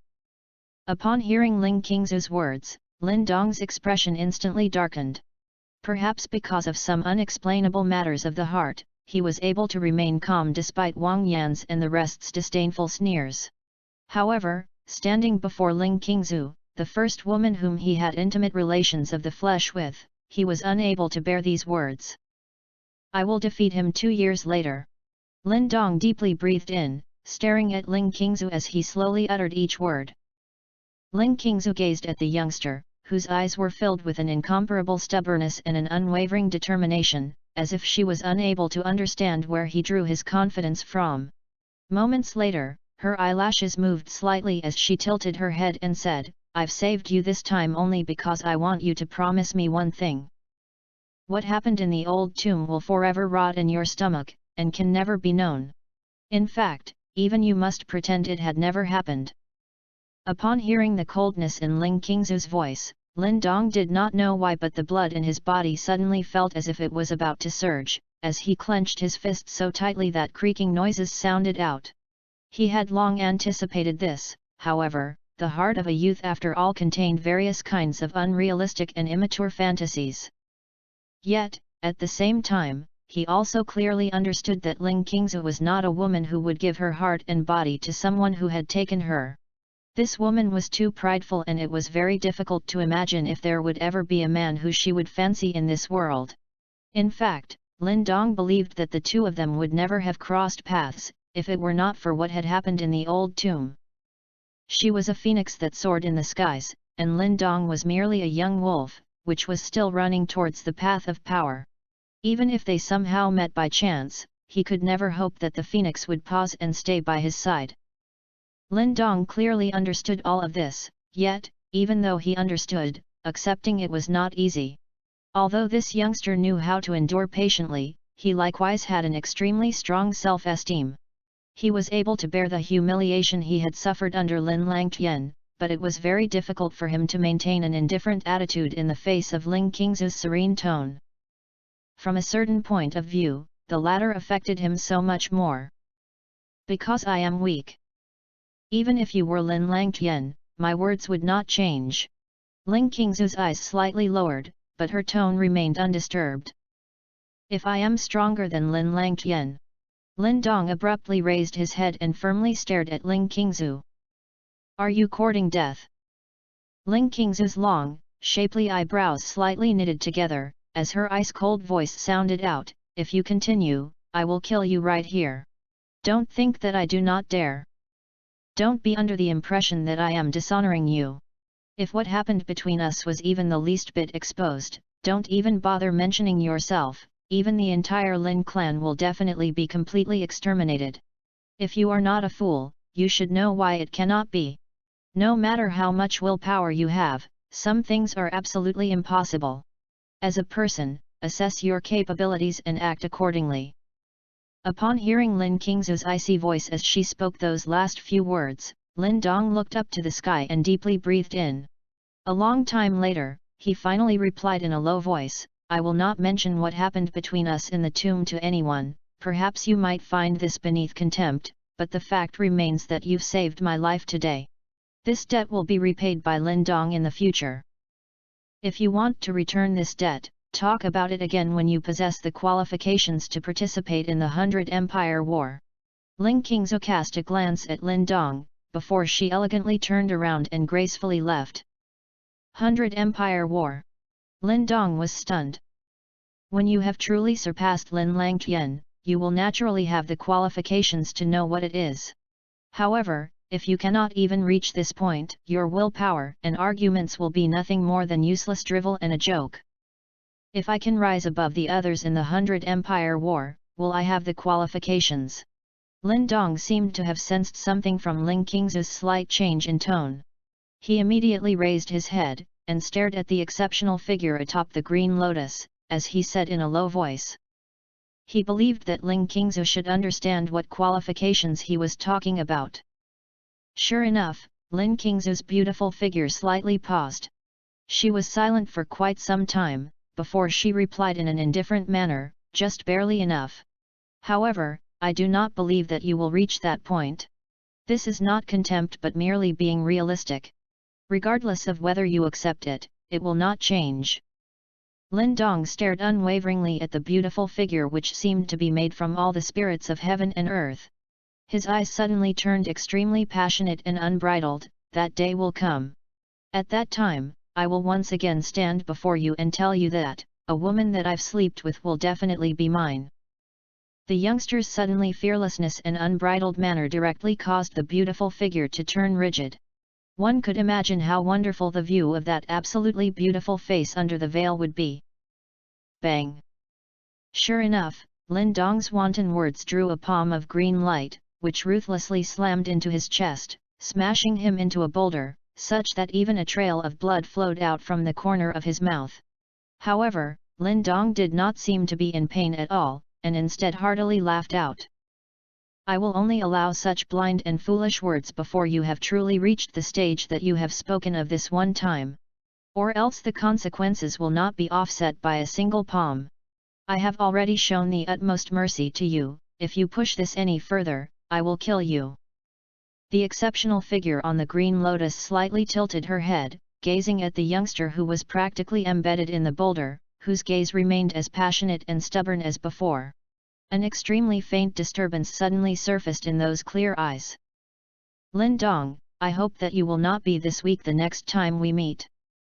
Upon hearing Ling Qingzu's words, Lin Dong's expression instantly darkened. Perhaps because of some unexplainable matters of the heart, he was able to remain calm despite Wang Yan's and the rest's disdainful sneers. However, standing before Ling Qingzu, the first woman whom he had intimate relations of the flesh with, he was unable to bear these words. "I will defeat him 2 years later." Lin Dong deeply breathed in, staring at Ling Qingzu as he slowly uttered each word. Ling Qingzu gazed at the youngster, whose eyes were filled with an incomparable stubbornness and an unwavering determination, as if she was unable to understand where he drew his confidence from. Moments later, her eyelashes moved slightly as she tilted her head and said, "I've saved you this time only because I want you to promise me one thing. What happened in the old tomb will forever rot in your stomach, and can never be known. In fact, even you must pretend it had never happened." Upon hearing the coldness in Ling Qingzu's voice, Lin Dong did not know why, but the blood in his body suddenly felt as if it was about to surge, as he clenched his fists so tightly that creaking noises sounded out. He had long anticipated this, however. The heart of a youth after all contained various kinds of unrealistic and immature fantasies. Yet, at the same time, he also clearly understood that Ling Qingzu was not a woman who would give her heart and body to someone who had taken her. This woman was too prideful, and it was very difficult to imagine if there would ever be a man who she would fancy in this world. In fact, Lin Dong believed that the two of them would never have crossed paths, if it were not for what had happened in the old tomb. She was a phoenix that soared in the skies, and Lin Dong was merely a young wolf, which was still running towards the path of power. Even if they somehow met by chance, he could never hope that the phoenix would pause and stay by his side. Lin Dong clearly understood all of this, yet, even though he understood, accepting it was not easy. Although this youngster knew how to endure patiently, he likewise had an extremely strong self-esteem. He was able to bear the humiliation he had suffered under Lin Langtian, but it was very difficult for him to maintain an indifferent attitude in the face of Ling Qingzu's serene tone. From a certain point of view, the latter affected him so much more. Because I am weak. Even if you were Lin Langtian, my words would not change. Ling Qingzu's eyes slightly lowered, but her tone remained undisturbed. If I am stronger than Lin Langtian. Lin Dong abruptly raised his head and firmly stared at Ling Qingzu. Are you courting death? Ling Qingzu's long, shapely eyebrows slightly knitted together, as her ice-cold voice sounded out, if you continue, I will kill you right here. Don't think that I do not dare. Don't be under the impression that I am dishonoring you. If what happened between us was even the least bit exposed, don't even bother mentioning yourself, even the entire Lin clan will definitely be completely exterminated. If you are not a fool, you should know why it cannot be. No matter how much willpower you have, some things are absolutely impossible. As a person, assess your capabilities and act accordingly. Upon hearing Lin Qingzu's icy voice as she spoke those last few words, Lin Dong looked up to the sky and deeply breathed in. A long time later, he finally replied in a low voice, I will not mention what happened between us in the tomb to anyone, perhaps you might find this beneath contempt, but the fact remains that you've saved my life today. This debt will be repaid by Lin Dong in the future. If you want to return this debt, talk about it again when you possess the qualifications to participate in the 100 Empire War. Ling Qingzu cast a glance at Lin Dong, before she elegantly turned around and gracefully left. 100 Empire War. Lin Dong was stunned. When you have truly surpassed Lin Langtian, you will naturally have the qualifications to know what it is. However, if you cannot even reach this point, your willpower and arguments will be nothing more than useless drivel and a joke. If I can rise above the others in the 100 Empire War, will I have the qualifications? Lin Dong seemed to have sensed something from Ling Qingzu's slight change in tone. He immediately raised his head, and stared at the exceptional figure atop the green lotus, as he said in a low voice. He believed that Ling Qingzu should understand what qualifications he was talking about. Sure enough, Lin Qingzu's beautiful figure slightly paused. She was silent for quite some time, before she replied in an indifferent manner, just barely enough. However, I do not believe that you will reach that point. This is not contempt but merely being realistic. Regardless of whether you accept it, it will not change. Lin Dong stared unwaveringly at the beautiful figure which seemed to be made from all the spirits of heaven and earth. His eyes suddenly turned extremely passionate and unbridled. That day will come. At that time, I will once again stand before you and tell you that, a woman that I've slept with will definitely be mine. The youngster's suddenly fearlessness and unbridled manner directly caused the beautiful figure to turn rigid. One could imagine how wonderful the view of that absolutely beautiful face under the veil would be. Bang! Sure enough, Lin Dong's wanton words drew a palm of green light, which ruthlessly slammed into his chest, smashing him into a boulder, such that even a trail of blood flowed out from the corner of his mouth. However, Lin Dong did not seem to be in pain at all, and instead heartily laughed out. I will only allow such blind and foolish words before you have truly reached the stage that you have spoken of this one time. Or else the consequences will not be offset by a single palm. I have already shown the utmost mercy to you, if you push this any further, I will kill you. The exceptional figure on the green lotus slightly tilted her head, gazing at the youngster who was practically embedded in the boulder, whose gaze remained as passionate and stubborn as before. An extremely faint disturbance suddenly surfaced in those clear eyes. Lin Dong, I hope that you will not be this weak the next time we meet.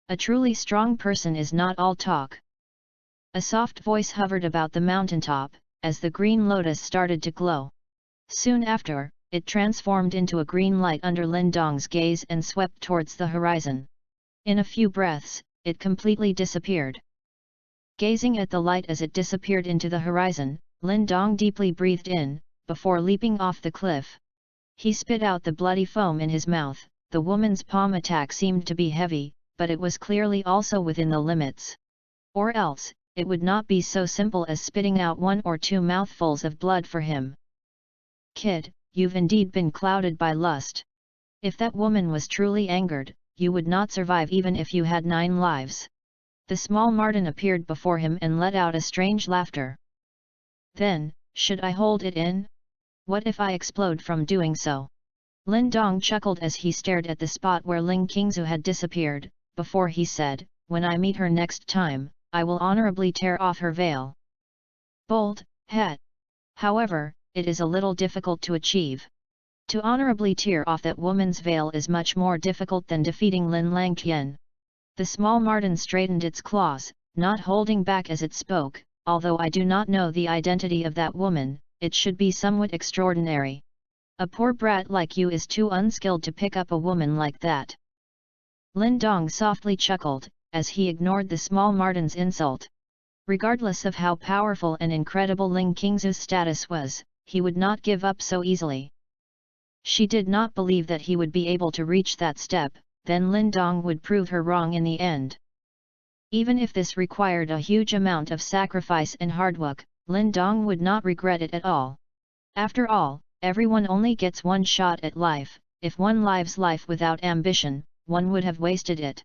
A truly strong person is not all talk. A soft voice hovered about the mountaintop, as the green lotus started to glow. Soon after, it transformed into a green light under Lin Dong's gaze and swept towards the horizon. In a few breaths, it completely disappeared. Gazing at the light as it disappeared into the horizon, Lin Dong deeply breathed in, before leaping off the cliff. He spit out the bloody foam in his mouth. The woman's palm attack seemed to be heavy, but it was clearly also within the limits. Or else, it would not be so simple as spitting out 1 or 2 mouthfuls of blood for him. Kid, you've indeed been clouded by lust. If that woman was truly angered, you would not survive even if you had 9 lives. The small Martin appeared before him and let out a strange laughter. Then, should I hold it in? What if I explode from doing so? Lin Dong chuckled as he stared at the spot where Ling Qingzu had disappeared, before he said, when I meet her next time, I will honorably tear off her veil. Bold, het. However, it is a little difficult to achieve. To honorably tear off that woman's veil is much more difficult than defeating Lin Langqian. The small Martin straightened its claws, not holding back as it spoke, although I do not know the identity of that woman, it should be somewhat extraordinary. A poor brat like you is too unskilled to pick up a woman like that. Lin Dong softly chuckled, as he ignored the small Martin's insult. Regardless of how powerful and incredible Ling Qingzu's status was, he would not give up so easily. She did not believe that he would be able to reach that step, then Lin Dong would prove her wrong in the end. Even if this required a huge amount of sacrifice and hard work, Lin Dong would not regret it at all. After all, everyone only gets one shot at life. If one lives life without ambition, one would have wasted it.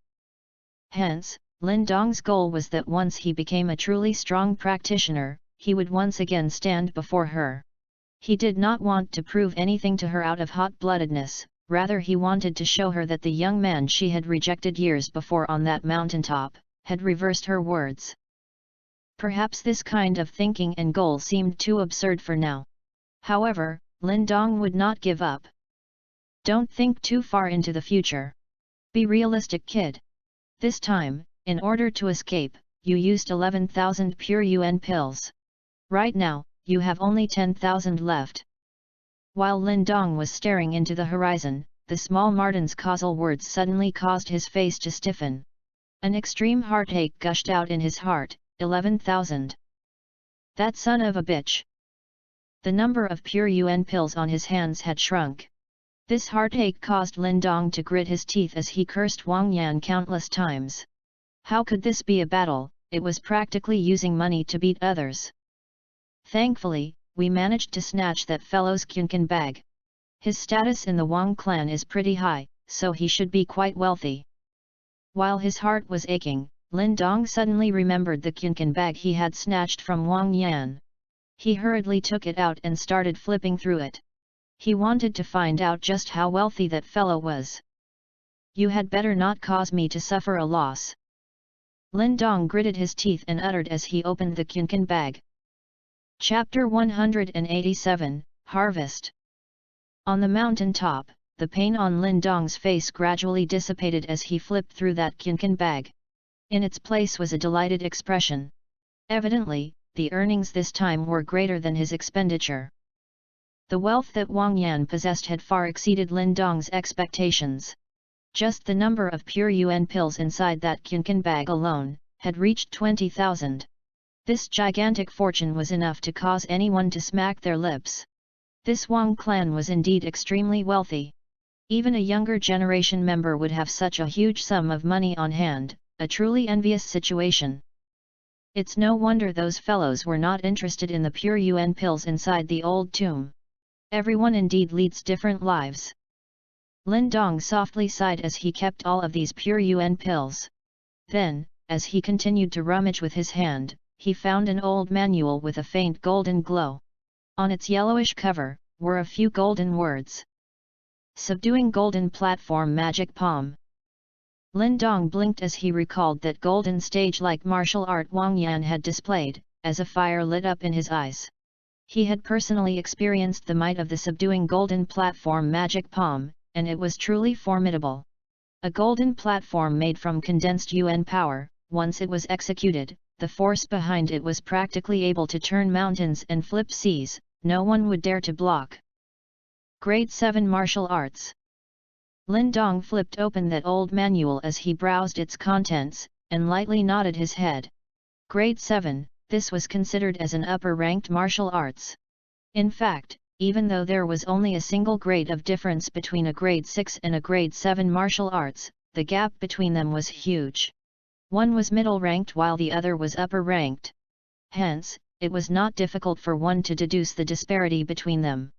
Hence, Lin Dong's goal was that once he became a truly strong practitioner, he would once again stand before her. He did not want to prove anything to her out of hot-bloodedness, rather he wanted to show her that the young man she had rejected years before on that mountaintop, had reversed her words. Perhaps this kind of thinking and goal seemed too absurd for now. However, Lin Dong would not give up. Don't think too far into the future. Be realistic, kid. This time, in order to escape, you used 11,000 pure yuan pills. Right now, you have only 10,000 left. While Lin Dong was staring into the horizon, the small Martin's causal words suddenly caused his face to stiffen. An extreme heartache gushed out in his heart. 11,000. That son of a bitch. The number of pure yuan pills on his hands had shrunk. This heartache caused Lin Dong to grit his teeth as he cursed Wang Yan countless times. How could this be a battle? It was practically using money to beat others. Thankfully, we managed to snatch that fellow's Qian bag. His status in the Wang clan is pretty high, so he should be quite wealthy. While his heart was aching, Lin Dong suddenly remembered the Qian bag he had snatched from Wang Yan. He hurriedly took it out and started flipping through it. He wanted to find out just how wealthy that fellow was. You had better not cause me to suffer a loss. Lin Dong gritted his teeth and uttered as he opened the Qian bag. Chapter 187, Harvest. On the mountain top, the pain on Lin Dong's face gradually dissipated as he flipped through that Qian bag. In its place was a delighted expression. Evidently, the earnings this time were greater than his expenditure. The wealth that Wang Yan possessed had far exceeded Lin Dong's expectations. Just the number of pure yuan pills inside that Qian bag alone, had reached 20,000. This gigantic fortune was enough to cause anyone to smack their lips. This Wang clan was indeed extremely wealthy. Even a younger generation member would have such a huge sum of money on hand, a truly envious situation. It's no wonder those fellows were not interested in the pure yuan pills inside the old tomb. Everyone indeed leads different lives. Lin Dong softly sighed as he kept all of these pure yuan pills. Then, as he continued to rummage with his hand, he found an old manual with a faint golden glow. On its yellowish cover, were a few golden words. Subduing Golden Platform Magic Palm. Lin Dong blinked as he recalled that golden stage-like martial art Wang Yan had displayed, as a fire lit up in his eyes. He had personally experienced the might of the Subduing Golden Platform Magic Palm, and it was truly formidable. A golden platform made from condensed yuan power, once it was executed, the force behind it was practically able to turn mountains and flip seas, no one would dare to block. Grade 7 Martial Arts. Lin Dong flipped open that old manual as he browsed its contents, and lightly nodded his head. Grade 7, this was considered as an upper-ranked martial arts. In fact, even though there was only a single grade of difference between a grade 6 and a grade 7 martial arts, the gap between them was huge. One was middle-ranked while the other was upper-ranked. Hence, it was not difficult for one to deduce the disparity between them.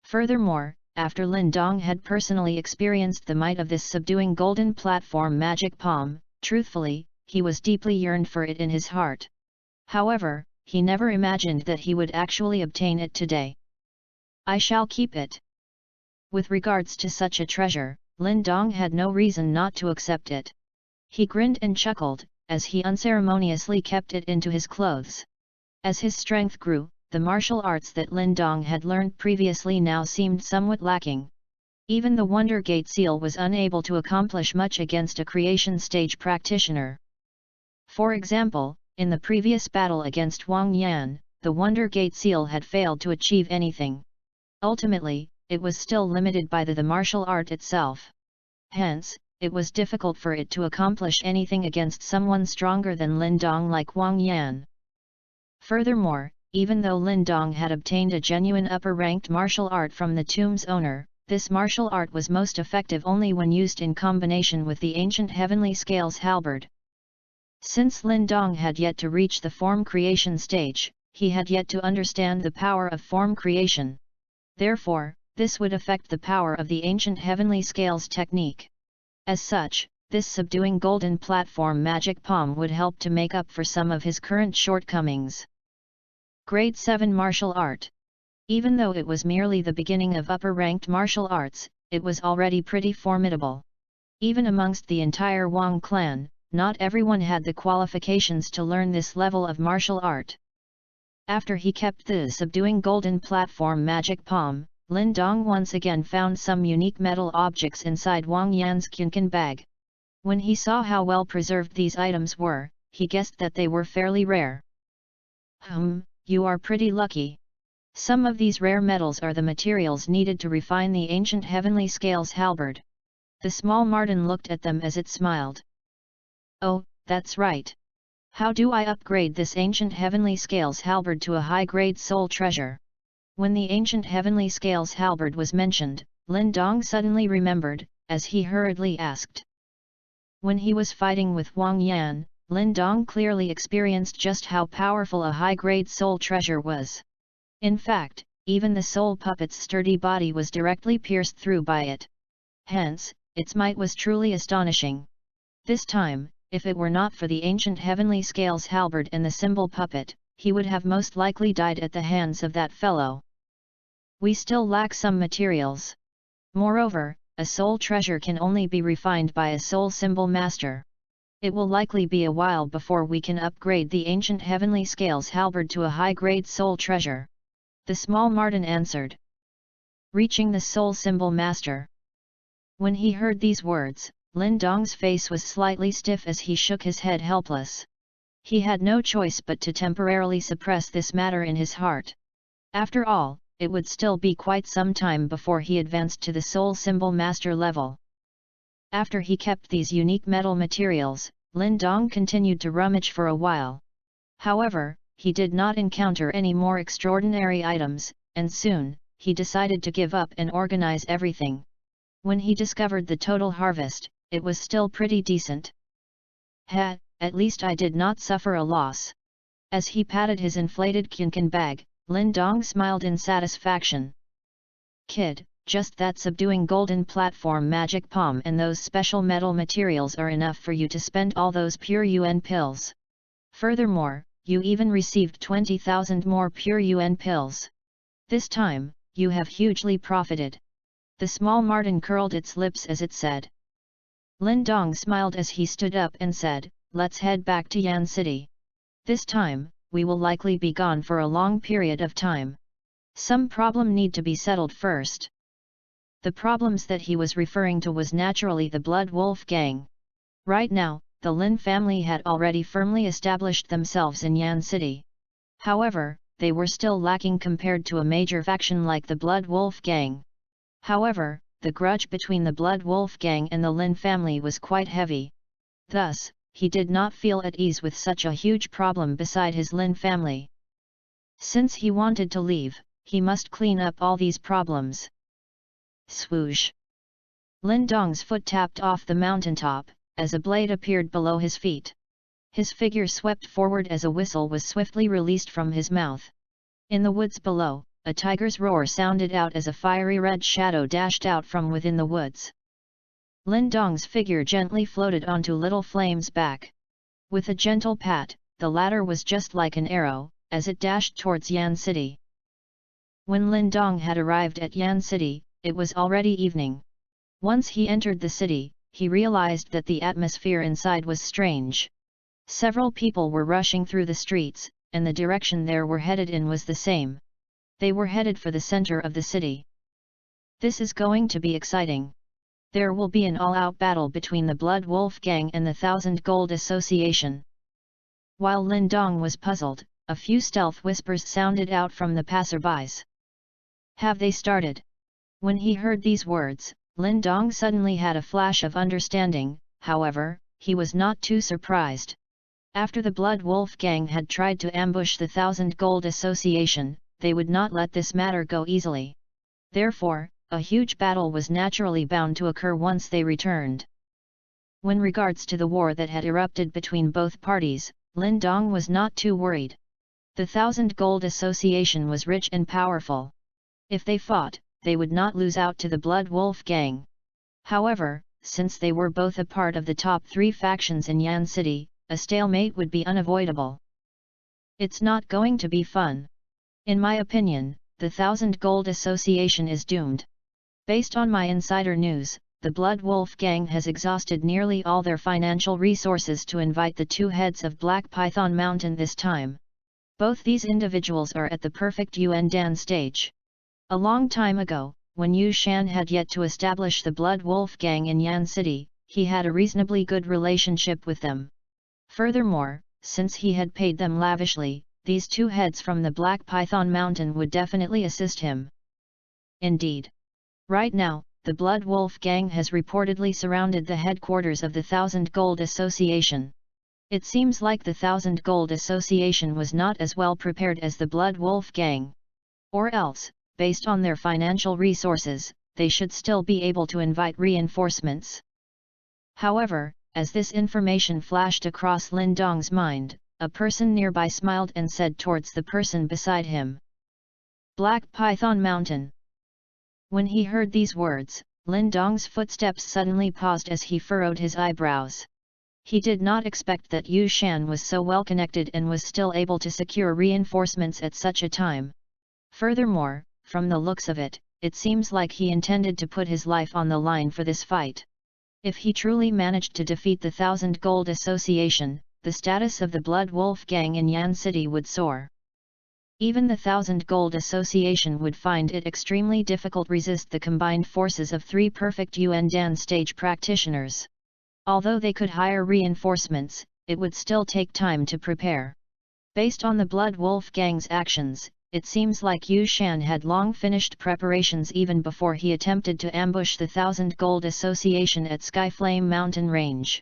Furthermore, after Lin Dong had personally experienced the might of this subduing golden platform magic palm, truthfully, he was deeply yearned for it in his heart. However, he never imagined that he would actually obtain it today. I shall keep it. With regards to such a treasure, Lin Dong had no reason not to accept it. He grinned and chuckled, as he unceremoniously kept it into his clothes. As his strength grew, the martial arts that Lin Dong had learned previously now seemed somewhat lacking. Even the Wonder Gate Seal was unable to accomplish much against a creation stage practitioner. For example, in the previous battle against Wang Yan, the Wonder Gate Seal had failed to achieve anything. Ultimately, it was still limited by the martial art itself. Hence, it was difficult for it to accomplish anything against someone stronger than Lin Dong like Wang Yan. Furthermore, even though Lin Dong had obtained a genuine upper-ranked martial art from the tomb's owner, this martial art was most effective only when used in combination with the ancient heavenly scales halberd. Since Lin Dong had yet to reach the form creation stage, he had yet to understand the power of form creation. Therefore, this would affect the power of the ancient heavenly scales technique. As such, this subduing golden platform magic palm would help to make up for some of his current shortcomings. Grade 7 Martial Art. Even though it was merely the beginning of upper-ranked martial arts, it was already pretty formidable. Even amongst the entire Wang clan, not everyone had the qualifications to learn this level of martial art. After he kept the subduing golden platform magic palm, Lin Dong once again found some unique metal objects inside Wang Yan's Qian bag. When he saw how well preserved these items were, he guessed that they were fairly rare. You are pretty lucky. Some of these rare metals are the materials needed to refine the ancient heavenly scales halberd. The small Martin looked at them as it smiled. Oh, that's right. How do I upgrade this ancient heavenly scales halberd to a high-grade soul treasure? When the ancient heavenly scales halberd was mentioned, Lin Dong suddenly remembered, as he hurriedly asked. When he was fighting with Wang Yan, Lin Dong clearly experienced just how powerful a high-grade soul treasure was. In fact, even the soul puppet's sturdy body was directly pierced through by it. Hence, its might was truly astonishing. This time, if it were not for the ancient heavenly scales halberd and the symbol puppet, he would have most likely died at the hands of that fellow. We still lack some materials. Moreover, a soul treasure can only be refined by a soul symbol master. It will likely be a while before we can upgrade the ancient heavenly scales halberd to a high-grade soul treasure. The small Martin answered. Reaching the soul symbol master. When he heard these words, Lin Dong's face was slightly stiff as he shook his head helpless. He had no choice but to temporarily suppress this matter in his heart. After all, it would still be quite some time before he advanced to the soul symbol master level. After he kept these unique metal materials, Lin Dong continued to rummage for a while. However, he did not encounter any more extraordinary items, and soon, he decided to give up and organize everything. When he discovered the total harvest, it was still pretty decent. At least I did not suffer a loss. As he patted his inflated Qian bag, Lin Dong smiled in satisfaction. Kid, just that subduing golden platform magic palm and those special metal materials are enough for you to spend all those pure yuan pills. Furthermore, you even received 20,000 more pure yuan pills. This time, you have hugely profited. The small Martin curled its lips as it said. Lin Dong smiled as he stood up and said, let's head back to Yan City. This time, we will likely be gone for a long period of time. Some problem need to be settled first. The problems that he was referring to was naturally the Blood Wolf gang. Right now, the Lin family had already firmly established themselves in Yan City. However, they were still lacking compared to a major faction like the Blood Wolf gang. However, the grudge between the Blood Wolf gang and the Lin family was quite heavy. Thus, he did not feel at ease with such a huge problem beside his Lin family. Since he wanted to leave, he must clean up all these problems. Swoosh! Lin Dong's foot tapped off the mountaintop, as a blade appeared below his feet. His figure swept forward as a whistle was swiftly released from his mouth. In the woods below, a tiger's roar sounded out as a fiery red shadow dashed out from within the woods. Lin Dong's figure gently floated onto Little Flame's back. With a gentle pat, the latter was just like an arrow, as it dashed towards Yan City. When Lin Dong had arrived at Yan City, it was already evening. Once he entered the city, he realized that the atmosphere inside was strange. Several people were rushing through the streets, and the direction they were headed in was the same. They were headed for the center of the city. This is going to be exciting. There will be an all-out battle between the Blood Wolf Gang and the Thousand Gold Association. While Lin Dong was puzzled, a few stealth whispers sounded out from the passerbys. Have they started? When he heard these words, Lin Dong suddenly had a flash of understanding. However, he was not too surprised. After the Blood Wolf Gang had tried to ambush the Thousand Gold Association, they would not let this matter go easily. Therefore, a huge battle was naturally bound to occur once they returned. When regards to the war that had erupted between both parties, Lin Dong was not too worried. The Thousand Gold Association was rich and powerful. If they fought, they would not lose out to the Blood Wolf Gang. However, since they were both a part of the top 3 factions in Yan City, a stalemate would be unavoidable. It's not going to be fun. In my opinion, the Thousand Gold Association is doomed. Based on my insider news, the Blood Wolf Gang has exhausted nearly all their financial resources to invite the 2 heads of Black Python Mountain this time. Both these individuals are at the perfect Yuan Dan stage. A long time ago, when Yu Shan had yet to establish the Blood Wolf Gang in Yan City, he had a reasonably good relationship with them. Furthermore, since he had paid them lavishly, these 2 heads from the Black Python Mountain would definitely assist him. Indeed. Right now, the Blood Wolf Gang has reportedly surrounded the headquarters of the Thousand Gold Association. It seems like the Thousand Gold Association was not as well prepared as the Blood Wolf Gang. Or else, based on their financial resources, they should still be able to invite reinforcements. However, as this information flashed across Lin Dong's mind, a person nearby smiled and said towards the person beside him, "Black Python Mountain." When he heard these words, Lin Dong's footsteps suddenly paused as he furrowed his eyebrows. He did not expect that Yu Shan was so well connected and was still able to secure reinforcements at such a time. Furthermore, from the looks of it, it seems like he intended to put his life on the line for this fight. If he truly managed to defeat the Thousand Gold Association, the status of the Blood Wolf Gang in Yan City would soar. Even the Thousand Gold Association would find it extremely difficult to resist the combined forces of 3 perfect Yuan Dan stage practitioners. Although they could hire reinforcements, it would still take time to prepare. Based on the Blood Wolf Gang's actions, it seems like Yu Shan had long finished preparations even before he attempted to ambush the Thousand Gold Association at Skyflame Mountain Range.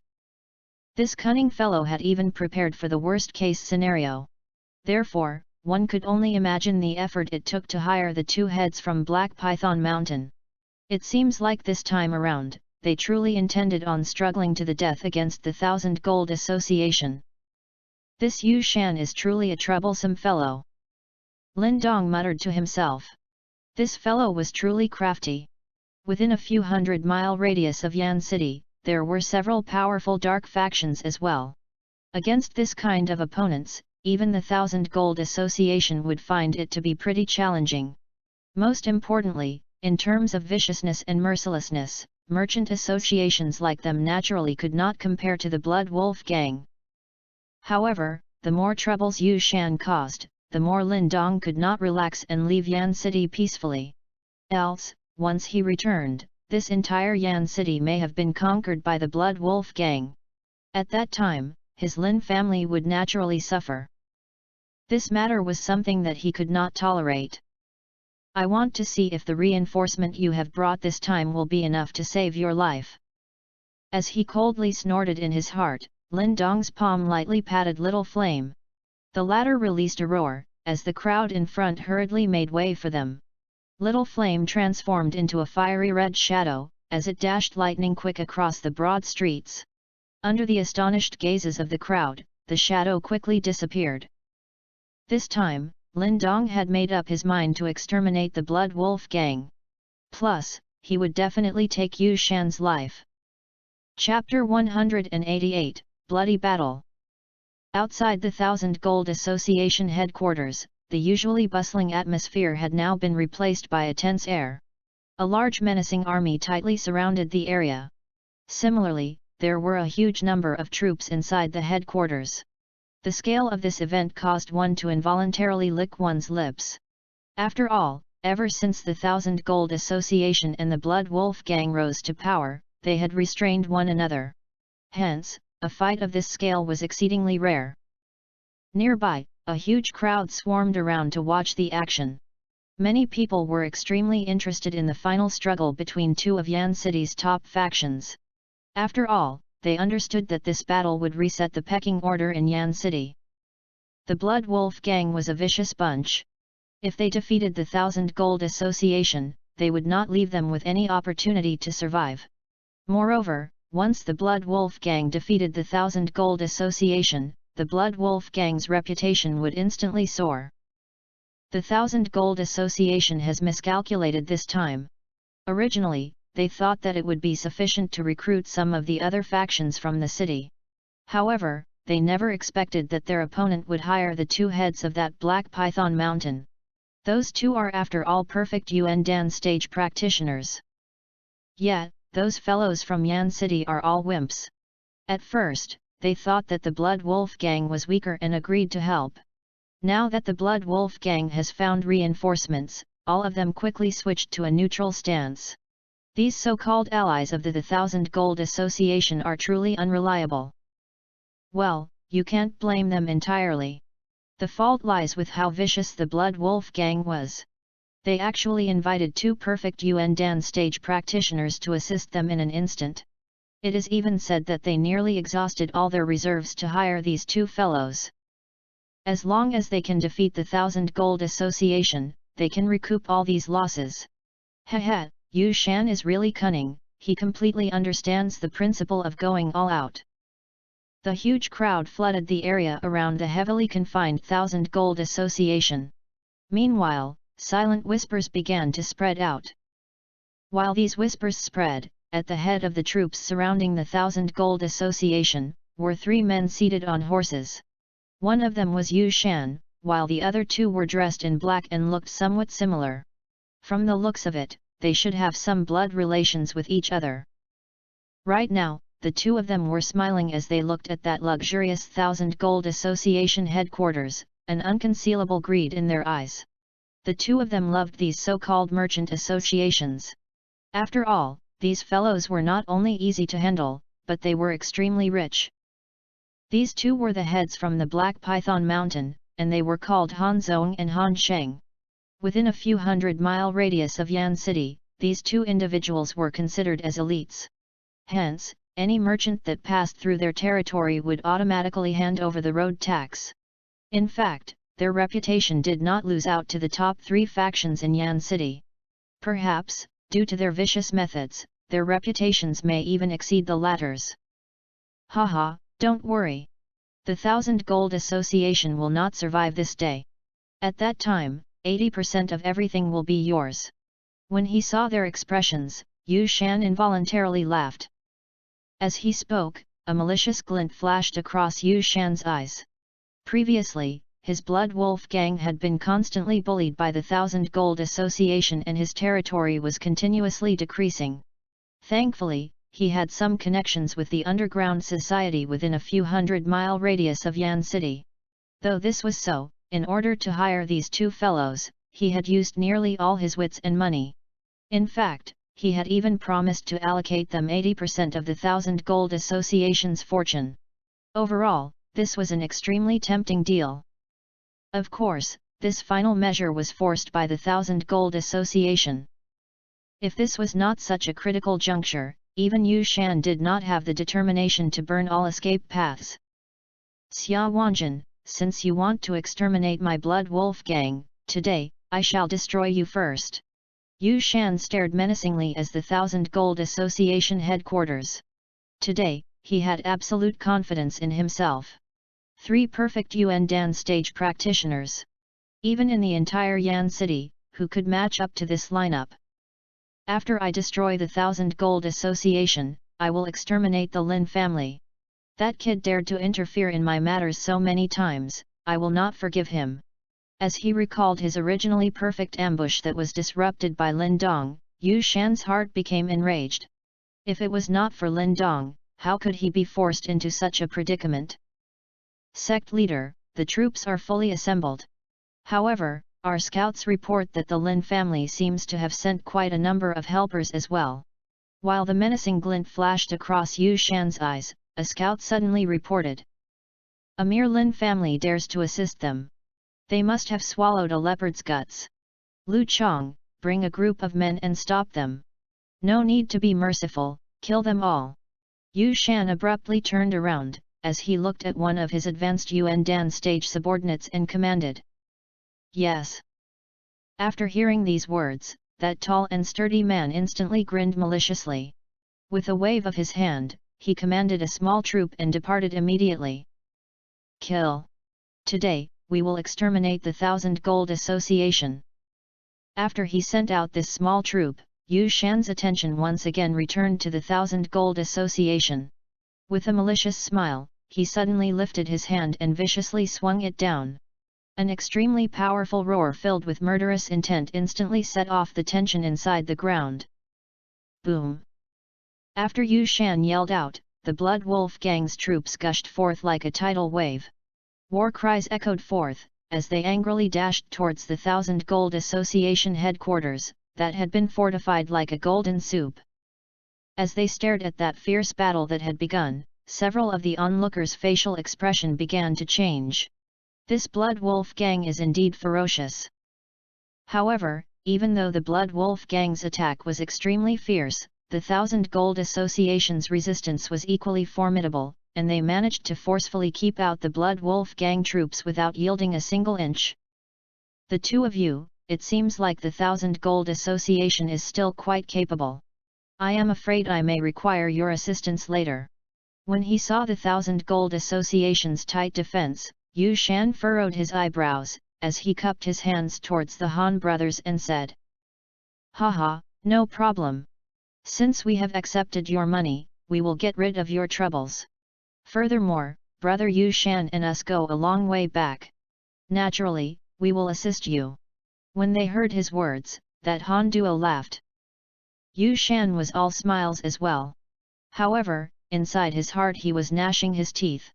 This cunning fellow had even prepared for the worst-case scenario. Therefore, one could only imagine the effort it took to hire the 2 heads from Black Python Mountain. It seems like this time around, they truly intended on struggling to the death against the Thousand Gold Association. This Yu Shan is truly a troublesome fellow. Lin Dong muttered to himself. This fellow was truly crafty. Within a few 100-mile radius of Yan City, there were several powerful dark factions as well. Against this kind of opponents, even the Thousand Gold Association would find it to be pretty challenging. Most importantly, in terms of viciousness and mercilessness, merchant associations like them naturally could not compare to the Blood Wolf Gang. However, the more troubles Yu Shan caused, the more Lin Dong could not relax and leave Yan City peacefully. Else, once he returned, this entire Yan City may have been conquered by the Blood Wolf Gang. At that time, his Lin family would naturally suffer. This matter was something that he could not tolerate. I want to see if the reinforcement you have brought this time will be enough to save your life. As he coldly snorted in his heart, Lin Dong's palm lightly patted Little Flame. The latter released a roar, as the crowd in front hurriedly made way for them. Little Flame transformed into a fiery red shadow, as it dashed lightning quick across the broad streets. Under the astonished gazes of the crowd, the shadow quickly disappeared. This time, Lin Dong had made up his mind to exterminate the Blood Wolf gang. Plus, he would definitely take Yu Shan's life. Chapter 188, Bloody Battle. Outside the Thousand Gold Association headquarters, the usually bustling atmosphere had now been replaced by a tense air. A large menacing army tightly surrounded the area. Similarly, there were a huge number of troops inside the headquarters. The scale of this event caused one to involuntarily lick one's lips. After all, ever since the Thousand Gold Association and the Blood Wolf gang rose to power, they had restrained one another. Hence, a fight of this scale was exceedingly rare. Nearby, a huge crowd swarmed around to watch the action. Many people were extremely interested in the final struggle between two of Yan City's top factions. After all, they understood that this battle would reset the pecking order in Yan City. The Blood Wolf gang was a vicious bunch. If they defeated the Thousand Gold Association, they would not leave them with any opportunity to survive. Moreover, once the Blood Wolf gang defeated the Thousand Gold Association, the Blood Wolf gang's reputation would instantly soar. The Thousand Gold Association has miscalculated this time. Originally, they thought that it would be sufficient to recruit some of the other factions from the city. However, they never expected that their opponent would hire the two heads of that Black Python Mountain. Those two are after all perfect Yuan Dan stage practitioners. Yet, those fellows from Yan City are all wimps. At first, they thought that the Blood Wolf gang was weaker and agreed to help. Now that the Blood Wolf gang has found reinforcements, all of them quickly switched to a neutral stance. These so-called allies of the Thousand Gold Association are truly unreliable. Well, you can't blame them entirely. The fault lies with how vicious the Blood Wolf gang was. They actually invited two perfect Yuan Dan stage practitioners to assist them in an instant. It is even said that they nearly exhausted all their reserves to hire these two fellows. As long as they can defeat the Thousand Gold Association, they can recoup all these losses. Heh, Yu Shan is really cunning, he completely understands the principle of going all out. The huge crowd flooded the area around the heavily confined Thousand Gold Association. Meanwhile, silent whispers began to spread out. While these whispers spread, at the head of the troops surrounding the Thousand Gold Association, were three men seated on horses. One of them was Yu Shan, while the other two were dressed in black and looked somewhat similar. From the looks of it, they should have some blood relations with each other. Right now, the two of them were smiling as they looked at that luxurious Thousand Gold Association headquarters, an unconcealable greed in their eyes. The two of them loved these so-called merchant associations. After all, these fellows were not only easy to handle, but they were extremely rich. These two were the heads from the Black Python Mountain, and they were called Han Zong and Han Sheng. Within a few 100-mile radius of Yan City, these two individuals were considered as elites. Hence, any merchant that passed through their territory would automatically hand over the road tax. In fact, their reputation did not lose out to the top three factions in Yan City. Perhaps, due to their vicious methods, their reputations may even exceed the latter's. Haha, don't worry. The Thousand Gold Association will not survive this day. At that time, 80% of everything will be yours. When he saw their expressions, Yu Shan involuntarily laughed. As he spoke, a malicious glint flashed across Yu Shan's eyes. Previously, his Blood Wolf gang had been constantly bullied by the Thousand Gold Association and his territory was continuously decreasing. Thankfully, he had some connections with the underground society within a few 100-mile radius of Yan City. Though this was so, in order to hire these two fellows, he had used nearly all his wits and money. In fact, he had even promised to allocate them 80% of the Thousand Gold Association's fortune. Overall, this was an extremely tempting deal. Of course, this final measure was forced by the Thousand Gold Association. If this was not such a critical juncture, even Yu Shan did not have the determination to burn all escape paths. Xia Wanjin, since you want to exterminate my Blood Wolf gang, today, I shall destroy you first. Yu Shan stared menacingly as the Thousand Gold Association headquarters. Today, he had absolute confidence in himself. 3 perfect Yuan Dan stage practitioners. Even in the entire Yan city, who could match up to this lineup? After I destroy the 1000 Gold Association, I will exterminate the Lin family. That kid dared to interfere in my matters so many times, I will not forgive him. As he recalled his originally perfect ambush that was disrupted by Lin Dong, Yu Shan's heart became enraged. If it was not for Lin Dong, how could he be forced into such a predicament? Sect leader, the troops are fully assembled. However, our scouts report that the Lin family seems to have sent quite a number of helpers as well. While the menacing glint flashed across Yu Shan's eyes, a scout suddenly reported. A mere Lin family dares to assist them. They must have swallowed a leopard's guts. Lu Chong, bring a group of men and stop them. No need to be merciful, kill them all. Yu Shan abruptly turned around, as he looked at one of his advanced Yuan Dan stage subordinates and commanded. Yes. After hearing these words, that tall and sturdy man instantly grinned maliciously. With a wave of his hand, he commanded a small troop and departed immediately. Kill. Today, we will exterminate the 1000 Gold Association. After he sent out this small troop, Yu Shan's attention once again returned to the 1000 Gold Association. With a malicious smile, he suddenly lifted his hand and viciously swung it down. An extremely powerful roar filled with murderous intent instantly set off the tension inside the ground. Boom! After Yu Shan yelled out, the Blood Wolf Gang's troops gushed forth like a tidal wave. War cries echoed forth, as they angrily dashed towards the 1000 Gold Association headquarters, that had been fortified like a golden soup. As they stared at that fierce battle that had begun, several of the onlookers' facial expression began to change. This Blood Wolf Gang is indeed ferocious. However, even though the Blood Wolf Gang's attack was extremely fierce, the 1000 Gold Association's resistance was equally formidable, and they managed to forcefully keep out the Blood Wolf Gang troops without yielding a single inch. The two of you, it seems like the 1000 Gold Association is still quite capable. I am afraid I may require your assistance later. When he saw the 1000 Gold Association's tight defense, Yu Shan furrowed his eyebrows, as he cupped his hands towards the Han brothers and said. Haha, no problem. Since we have accepted your money, we will get rid of your troubles. Furthermore, brother Yu Shan and us go a long way back. Naturally, we will assist you. When they heard his words, that Han duo laughed. Yu Shan was all smiles as well. However, inside his heart he was gnashing his teeth.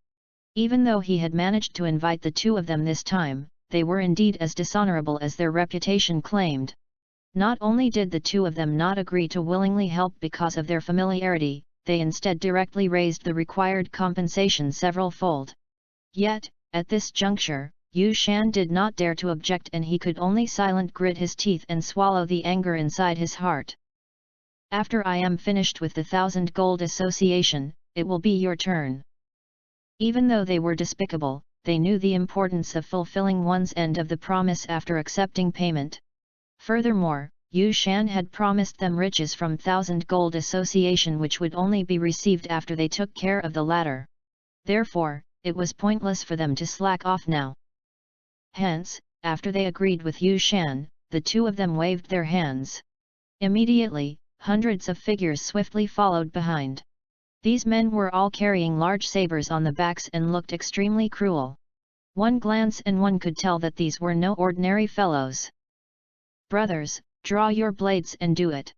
Even though he had managed to invite the two of them this time, they were indeed as dishonorable as their reputation claimed. Not only did the two of them not agree to willingly help because of their familiarity, they instead directly raised the required compensation several-fold. Yet, at this juncture, Yu Shan did not dare to object and he could only silently grit his teeth and swallow the anger inside his heart. After I am finished with the 1000 Gold Association, it will be your turn. Even though they were despicable, they knew the importance of fulfilling one's end of the promise after accepting payment. Furthermore, Yu Shan had promised them riches from 1000 Gold Association which would only be received after they took care of the latter. Therefore, it was pointless for them to slack off now. Hence, after they agreed with Yu Shan, the two of them waved their hands. Immediately, hundreds of figures swiftly followed behind. These men were all carrying large sabers on the backs and looked extremely cruel. One glance and one could tell that these were no ordinary fellows. Brothers, draw your blades and do it.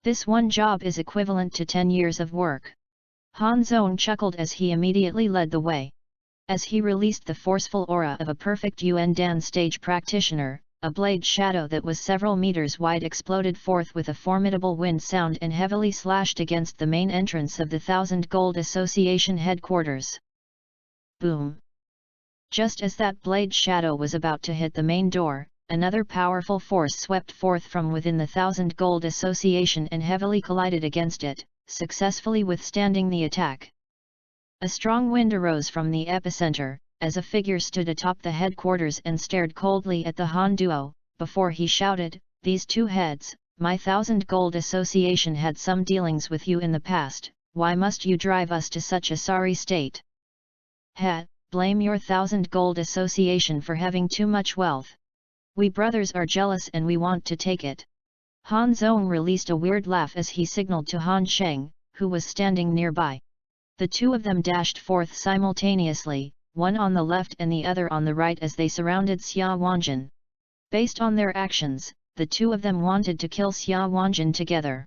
This one job is equivalent to 10 years of work. Han Zong chuckled as he immediately led the way. As he released the forceful aura of a perfect Yuan Dan stage practitioner, a blade shadow that was several meters wide exploded forth with a formidable wind sound and heavily slashed against the main entrance of the 1000 Gold Association headquarters. Boom! Just as that blade shadow was about to hit the main door, another powerful force swept forth from within the 1000 Gold Association and heavily collided against it, successfully withstanding the attack. A strong wind arose from the epicenter, as a figure stood atop the headquarters and stared coldly at the Han duo, before he shouted, "These two heads, my 1000 Gold Association had some dealings with you in the past, why must you drive us to such a sorry state? Blame your 1,000 Gold Association for having too much wealth. We brothers are jealous and we want to take it. Han Zong released a weird laugh as he signaled to Han Sheng, who was standing nearby. The two of them dashed forth simultaneously, one on the left and the other on the right as they surrounded Xia Wanjin. Based on their actions, the two of them wanted to kill Xia Wanjin together.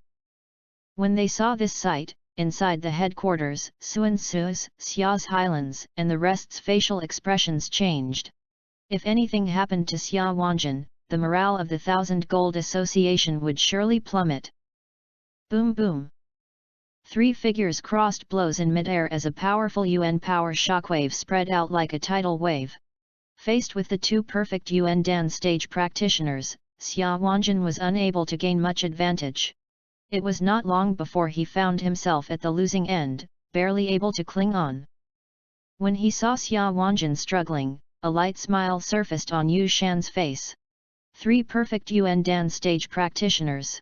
When they saw this sight, inside the headquarters, Suan Su's, Xia's Highlands, and the rest's facial expressions changed. If anything happened to Xia Wanjin, the morale of the 1,000 Gold Association would surely plummet. Boom boom! Three figures crossed blows in midair as a powerful Yuan power shockwave spread out like a tidal wave. Faced with the two perfect Yuan Dan stage practitioners, Xia Wanjin was unable to gain much advantage. It was not long before he found himself at the losing end, barely able to cling on. When he saw Xia Wanjin struggling, a light smile surfaced on Yu Shan's face. Three perfect Yuan Dan stage practitioners.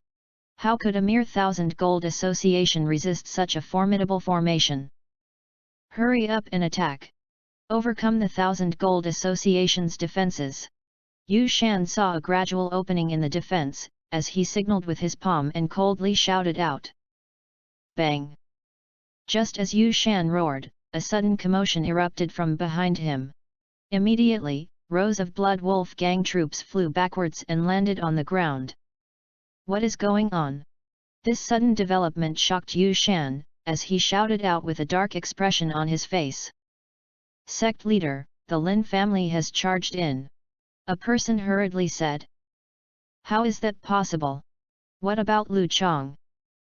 How could a mere 1,000 Gold Association resist such a formidable formation? Hurry up and attack! Overcome the 1,000 Gold Association's defenses. Yu Shan saw a gradual opening in the defense, as he signaled with his palm and coldly shouted out. Bang! Just as Yu Shan roared, a sudden commotion erupted from behind him. Immediately, rows of Blood Wolf Gang troops flew backwards and landed on the ground. What is going on? This sudden development shocked Yu Shan, as he shouted out with a dark expression on his face. Sect leader, the Lin family has charged in. A person hurriedly said. How is that possible? What about Lu Chong?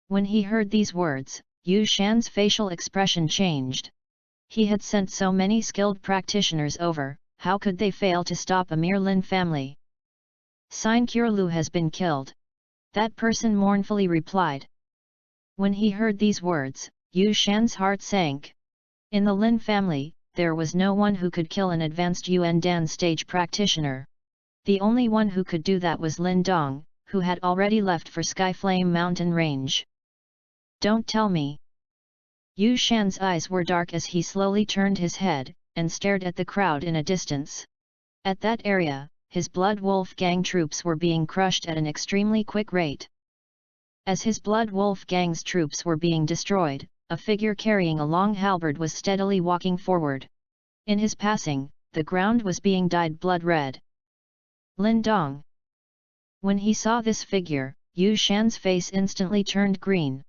When he heard these words, Yu Shan's facial expression changed. He had sent so many skilled practitioners over, how could they fail to stop a mere Lin family? Sine Cure Lu has been killed. That person mournfully replied. When he heard these words, Yu Shan's heart sank. In the Lin family, there was no one who could kill an advanced Yuan Dan stage practitioner. The only one who could do that was Lin Dong, who had already left for Skyflame Mountain Range. Don't tell me. Yu Shan's eyes were dark as he slowly turned his head, and stared at the crowd in a distance. At that area, his Blood Wolf Gang troops were being crushed at an extremely quick rate. As his Blood Wolf Gang's troops were being destroyed, a figure carrying a long halberd was steadily walking forward. In his passing, the ground was being dyed blood red. Lin Dong. When he saw this figure, Yu Shan's face instantly turned green.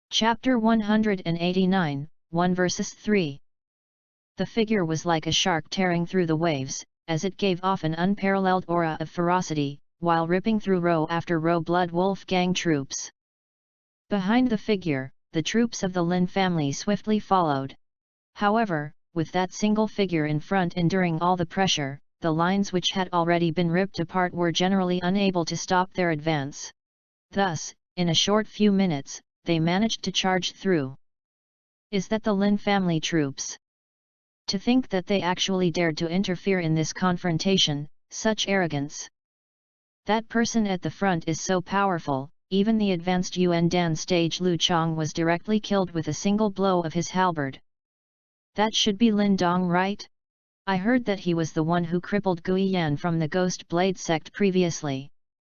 Chapter 189, 1 vs 3. The figure was like a shark tearing through the waves, as it gave off an unparalleled aura of ferocity, while ripping through row after row Blood Wolf Gang troops. Behind the figure, the troops of the Lin family swiftly followed. However, with that single figure in front enduring all the pressure, the lines which had already been ripped apart were generally unable to stop their advance. Thus, in a short few minutes, they managed to charge through. Is that the Lin family troops? To think that they actually dared to interfere in this confrontation, such arrogance. That person at the front is so powerful, even the advanced Yuan Dan stage Lu Chong was directly killed with a single blow of his halberd. That should be Lin Dong, right? I heard that he was the one who crippled Gui Yan from the Ghost Blade sect previously.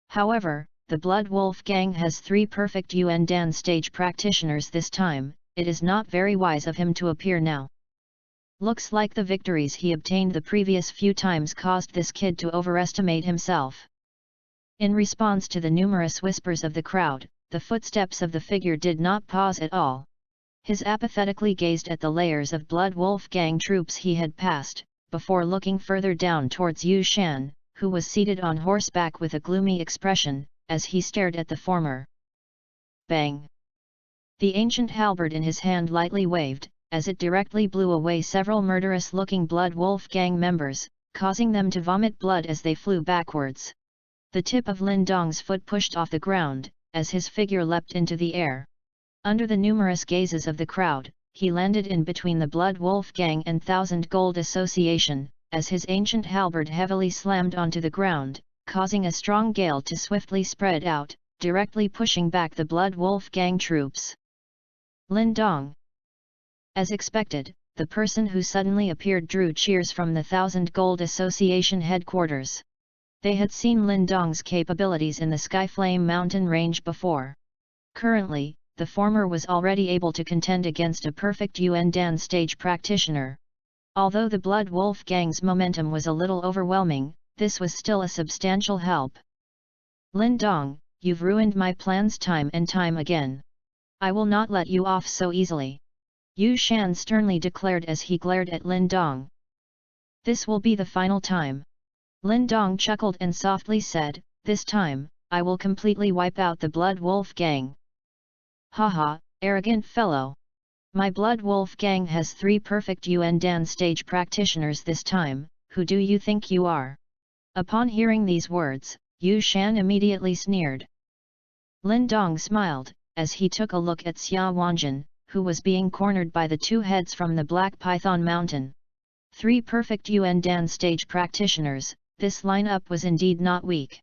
However, the Blood Wolf Gang has 3 perfect Yuan Dan stage practitioners this time. It is not very wise of him to appear now. Looks like the victories he obtained the previous few times caused this kid to overestimate himself. In response to the numerous whispers of the crowd, the footsteps of the figure did not pause at all. His apathetically gazed at the layers of Blood Wolf Gang troops he had passed, before looking further down towards Yu Shan, who was seated on horseback with a gloomy expression, as he stared at the former. Bang! The ancient halberd in his hand lightly waved, as it directly blew away several murderous-looking Blood Wolf Gang members, causing them to vomit blood as they flew backwards. The tip of Lin Dong's foot pushed off the ground, as his figure leapt into the air. Under the numerous gazes of the crowd, he landed in between the Blood Wolf Gang and 1,000 Gold Association, as his ancient halberd heavily slammed onto the ground, causing a strong gale to swiftly spread out, directly pushing back the Blood Wolf Gang troops. Lin Dong. As expected, the person who suddenly appeared drew cheers from the Thousand Gold Association headquarters. They had seen Lin Dong's capabilities in the Skyflame mountain range before. Currently, the former was already able to contend against a perfect Yuan Dan stage practitioner. Although the Blood Wolf Gang's momentum was a little overwhelming, this was still a substantial help. Lin Dong, you've ruined my plans time and time again. I will not let you off so easily. Yu Shan sternly declared as he glared at Lin Dong. This will be the final time. Lin Dong chuckled and softly said, this time, I will completely wipe out the Blood Wolf Gang. Haha, arrogant fellow. My Blood Wolf Gang has 3 perfect Yuan Dan stage practitioners this time, who do you think you are? Upon hearing these words, Yu Shan immediately sneered. Lin Dong smiled, as he took a look at Xia Wanjin, who was being cornered by the 2 heads from the Black Python Mountain. 3 perfect Yuan Dan stage practitioners, this lineup was indeed not weak.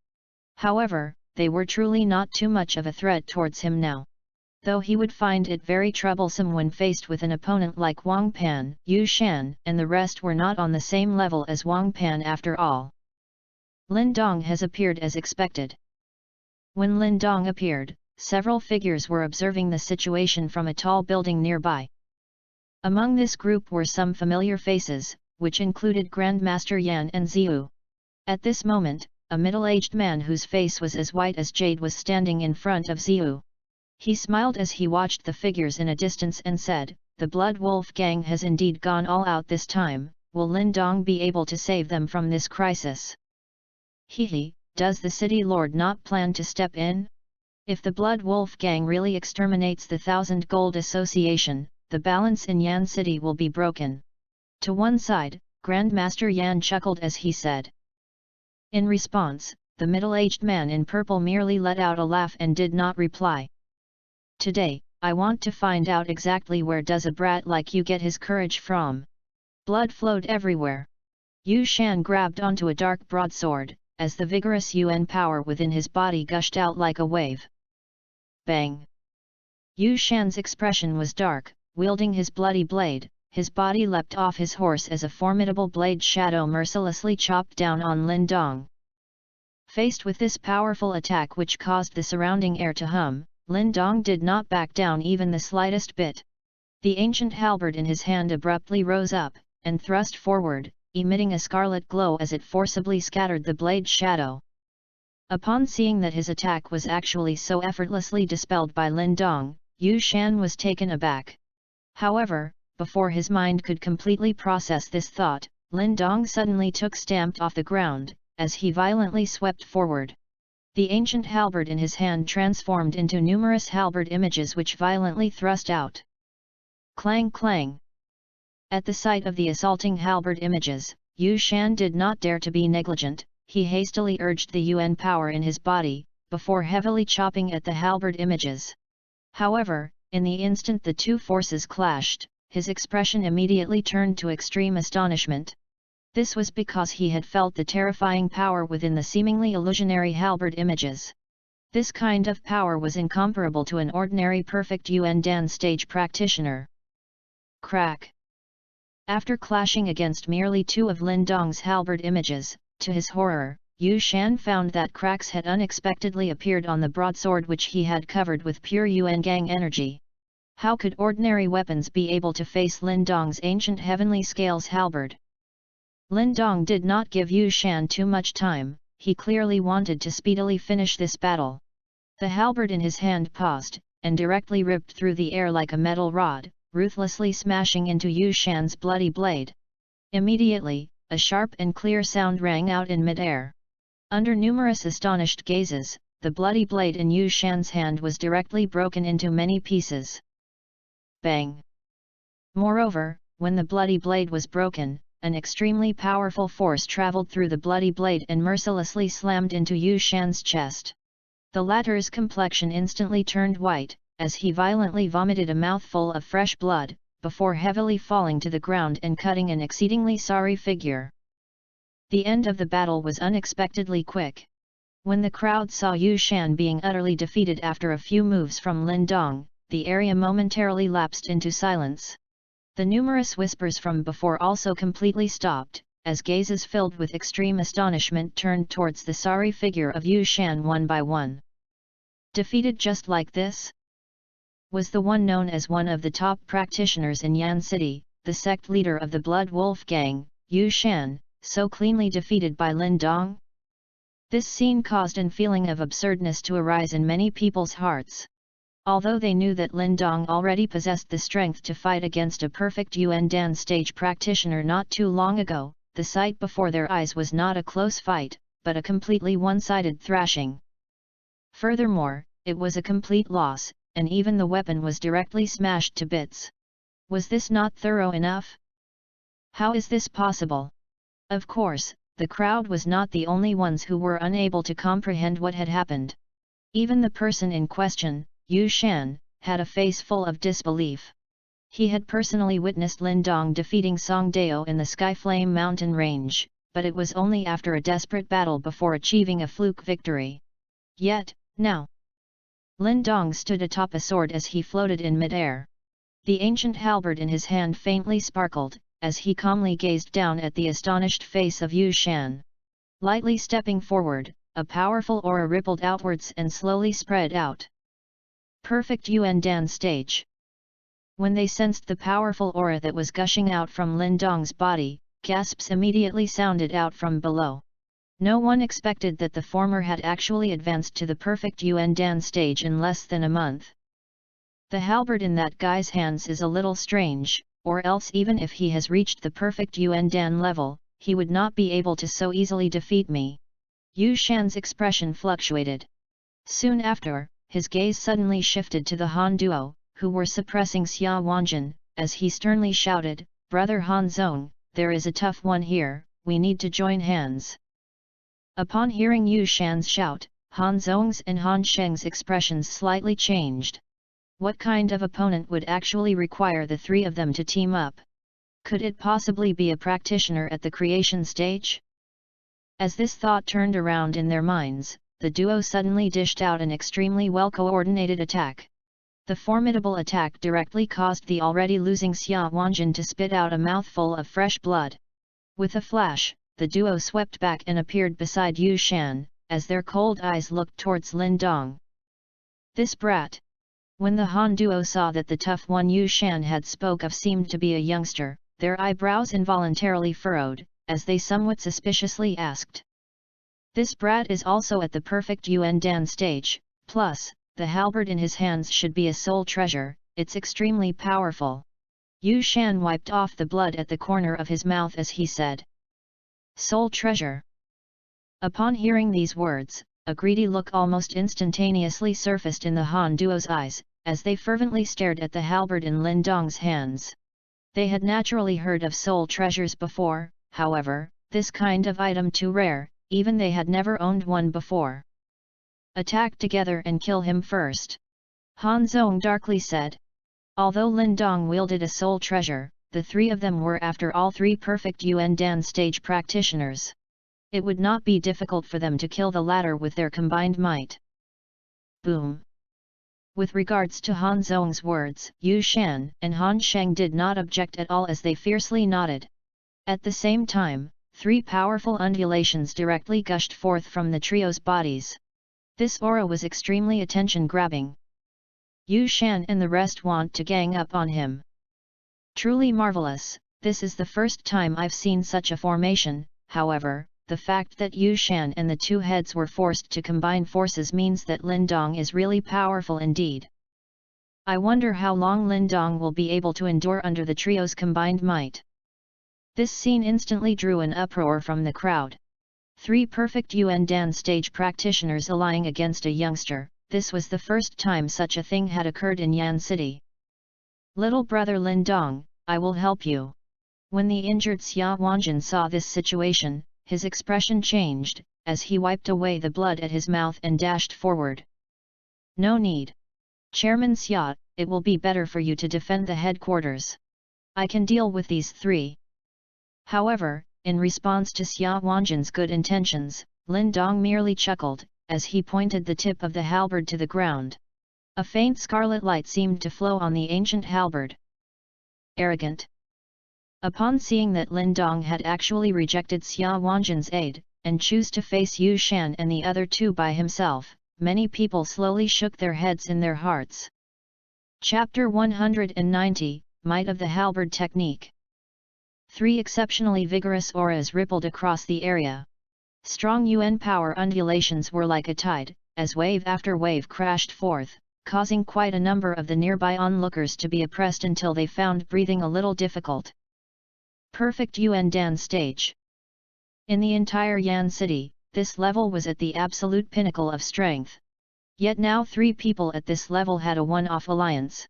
However, they were truly not too much of a threat towards him now. Though he would find it very troublesome when faced with an opponent like Wang Pan, Yu Shan, and the rest were not on the same level as Wang Pan after all. Lin Dong has appeared as expected. When Lin Dong appeared, several figures were observing the situation from a tall building nearby. Among this group were some familiar faces, which included Grandmaster Yan and Ziyu. At this moment, a middle-aged man whose face was as white as jade was standing in front of Ziyu. He smiled as he watched the figures in a distance and said, the Blood Wolf Gang has indeed gone all out this time, will Lin Dong be able to save them from this crisis? Hehe, does the city lord not plan to step in? If the Blood Wolf Gang really exterminates the Thousand Gold Association, the balance in Yan City will be broken. To one side, Grandmaster Yan chuckled as he said. In response, the middle-aged man in purple merely let out a laugh and did not reply. Today, I want to find out exactly where does a brat like you get his courage from. Blood flowed everywhere. Yu Shan grabbed onto a dark broadsword, as the vigorous Yuan power within his body gushed out like a wave. Bang! Yu Shan's expression was dark, wielding his bloody blade, his body leapt off his horse as a formidable blade shadow mercilessly chopped down on Lin Dong. Faced with this powerful attack which caused the surrounding air to hum, Lin Dong did not back down even the slightest bit. The ancient halberd in his hand abruptly rose up, and thrust forward, emitting a scarlet glow as it forcibly scattered the blade shadow. Upon seeing that his attack was actually so effortlessly dispelled by Lin Dong, Yu Shan was taken aback. However, before his mind could completely process this thought, Lin Dong suddenly took stamped off the ground, as he violently swept forward. The ancient halberd in his hand transformed into numerous halberd images which violently thrust out. Clang clang! At the sight of the assaulting halberd images, Yu Shan did not dare to be negligent, he hastily urged the Yuan power in his body, before heavily chopping at the halberd images. However, in the instant the 2 forces clashed, his expression immediately turned to extreme astonishment. This was because he had felt the terrifying power within the seemingly illusionary halberd images. This kind of power was incomparable to an ordinary perfect Yuan Dan stage practitioner. Crack! After clashing against merely 2 of Lin Dong's halberd images, to his horror, Yu Shan found that cracks had unexpectedly appeared on the broadsword which he had covered with pure Yuan Gang energy. How could ordinary weapons be able to face Lin Dong's ancient heavenly scales halberd? Lin Dong did not give Yu Shan too much time, he clearly wanted to speedily finish this battle. The halberd in his hand paused, and directly ripped through the air like a metal rod, ruthlessly smashing into Yu Shan's bloody blade. Immediately, a sharp and clear sound rang out in mid-air. Under numerous astonished gazes, the bloody blade in Yu Shan's hand was directly broken into many pieces. Bang! Moreover, when the bloody blade was broken, an extremely powerful force traveled through the bloody blade and mercilessly slammed into Yu Shan's chest. The latter's complexion instantly turned white, as he violently vomited a mouthful of fresh blood, before heavily falling to the ground and cutting an exceedingly sorry figure. The end of the battle was unexpectedly quick. When the crowd saw Yu Shan being utterly defeated after a few moves from Lin Dong, the area momentarily lapsed into silence. The numerous whispers from before also completely stopped, as gazes filled with extreme astonishment turned towards the sorry figure of Yu Shan one by one. Defeated just like this? Was the one known as one of the top practitioners in Yan City, the sect leader of the Blood Wolf Gang, Yu Shan, so cleanly defeated by Lin Dong? This scene caused an feeling of absurdness to arise in many people's hearts. Although they knew that Lin Dong already possessed the strength to fight against a perfect Yuan Dan stage practitioner not too long ago, the sight before their eyes was not a close fight, but a completely one-sided thrashing. Furthermore, it was a complete loss, and even the weapon was directly smashed to bits. Was this not thorough enough? How is this possible? Of course, the crowd was not the only ones who were unable to comprehend what had happened. Even the person in question, Yu Shan, had a face full of disbelief. He had personally witnessed Lin Dong defeating Song Dao in the Skyflame mountain range, but it was only after a desperate battle before achieving a fluke victory. Yet, now, Lin Dong stood atop a sword as he floated in mid-air. The ancient halberd in his hand faintly sparkled, as he calmly gazed down at the astonished face of Yu Shan. Lightly stepping forward, a powerful aura rippled outwards and slowly spread out. Perfect Yuan Dan stage. When they sensed the powerful aura that was gushing out from Lin Dong's body, gasps immediately sounded out from below. No one expected that the former had actually advanced to the perfect Yuan Dan stage in less than a month. The halberd in that guy's hands is a little strange, or else even if he has reached the perfect Yuan Dan level, he would not be able to so easily defeat me. Yu Shan's expression fluctuated. Soon after, his gaze suddenly shifted to the Han duo, who were suppressing Xia Wanjin, as he sternly shouted, "Brother Han Zong, there is a tough one here, we need to join hands." Upon hearing Yu Shan's shout, Han Zong's and Han Sheng's expressions slightly changed. What kind of opponent would actually require the three of them to team up? Could it possibly be a practitioner at the creation stage? As this thought turned around in their minds, the duo suddenly dished out an extremely well-coordinated attack. The formidable attack directly caused the already losing Xia Wanjin to spit out a mouthful of fresh blood. With a flash, the duo swept back and appeared beside Yu Shan, as their cold eyes looked towards Lin Dong. This brat! When the Han duo saw that the tough one Yu Shan had spoke of seemed to be a youngster, their eyebrows involuntarily furrowed, as they somewhat suspiciously asked. This brat is also at the perfect Yuan Dan stage, plus, the halberd in his hands should be a soul treasure, it's extremely powerful. Yu Shan wiped off the blood at the corner of his mouth as he said. Soul treasure. Upon hearing these words, a greedy look almost instantaneously surfaced in the Han duo's eyes, as they fervently stared at the halberd in Lin Dong's hands. They had naturally heard of soul treasures before, however, this kind of item too rare, even they had never owned one before. Attack together and kill him first. Han Zong darkly said. Although Lin Dong wielded a soul treasure, the three of them were after all three perfect Yuan Dan stage practitioners. It would not be difficult for them to kill the latter with their combined might. Boom! With regards to Han Zong's words, Yu Shan and Han Sheng did not object at all as they fiercely nodded. At the same time, three powerful undulations directly gushed forth from the trio's bodies. This aura was extremely attention-grabbing. Yu Shan and the rest want to gang up on him. Truly marvelous, this is the first time I've seen such a formation, however, the fact that Yu Shan and the two heads were forced to combine forces means that Lin Dong is really powerful indeed. I wonder how long Lin Dong will be able to endure under the trio's combined might. This scene instantly drew an uproar from the crowd. Three perfect Yuan Dan stage practitioners allying against a youngster, this was the first time such a thing had occurred in Yan City. Little brother Lin Dong, I will help you. When the injured Xia Wanjin saw this situation, his expression changed, as he wiped away the blood at his mouth and dashed forward. No need. Chairman Xia, it will be better for you to defend the headquarters. I can deal with these three. However, in response to Xia Wanjin's good intentions, Lin Dong merely chuckled, as he pointed the tip of the halberd to the ground. A faint scarlet light seemed to flow on the ancient halberd. Arrogant. Upon seeing that Lin Dong had actually rejected Xia Wanjin's aid, and chose to face Yu Shan and the other two by himself, many people slowly shook their heads in their hearts. Chapter 190, Might of the Halberd Technique. 3 exceptionally vigorous auras rippled across the area. Strong Yuan power undulations were like a tide, as wave after wave crashed forth, causing quite a number of the nearby onlookers to be oppressed until they found breathing a little difficult. Perfect Yuan Dan stage. In the entire Yan city, this level was at the absolute pinnacle of strength. Yet now 3 people at this level had a one-off alliance.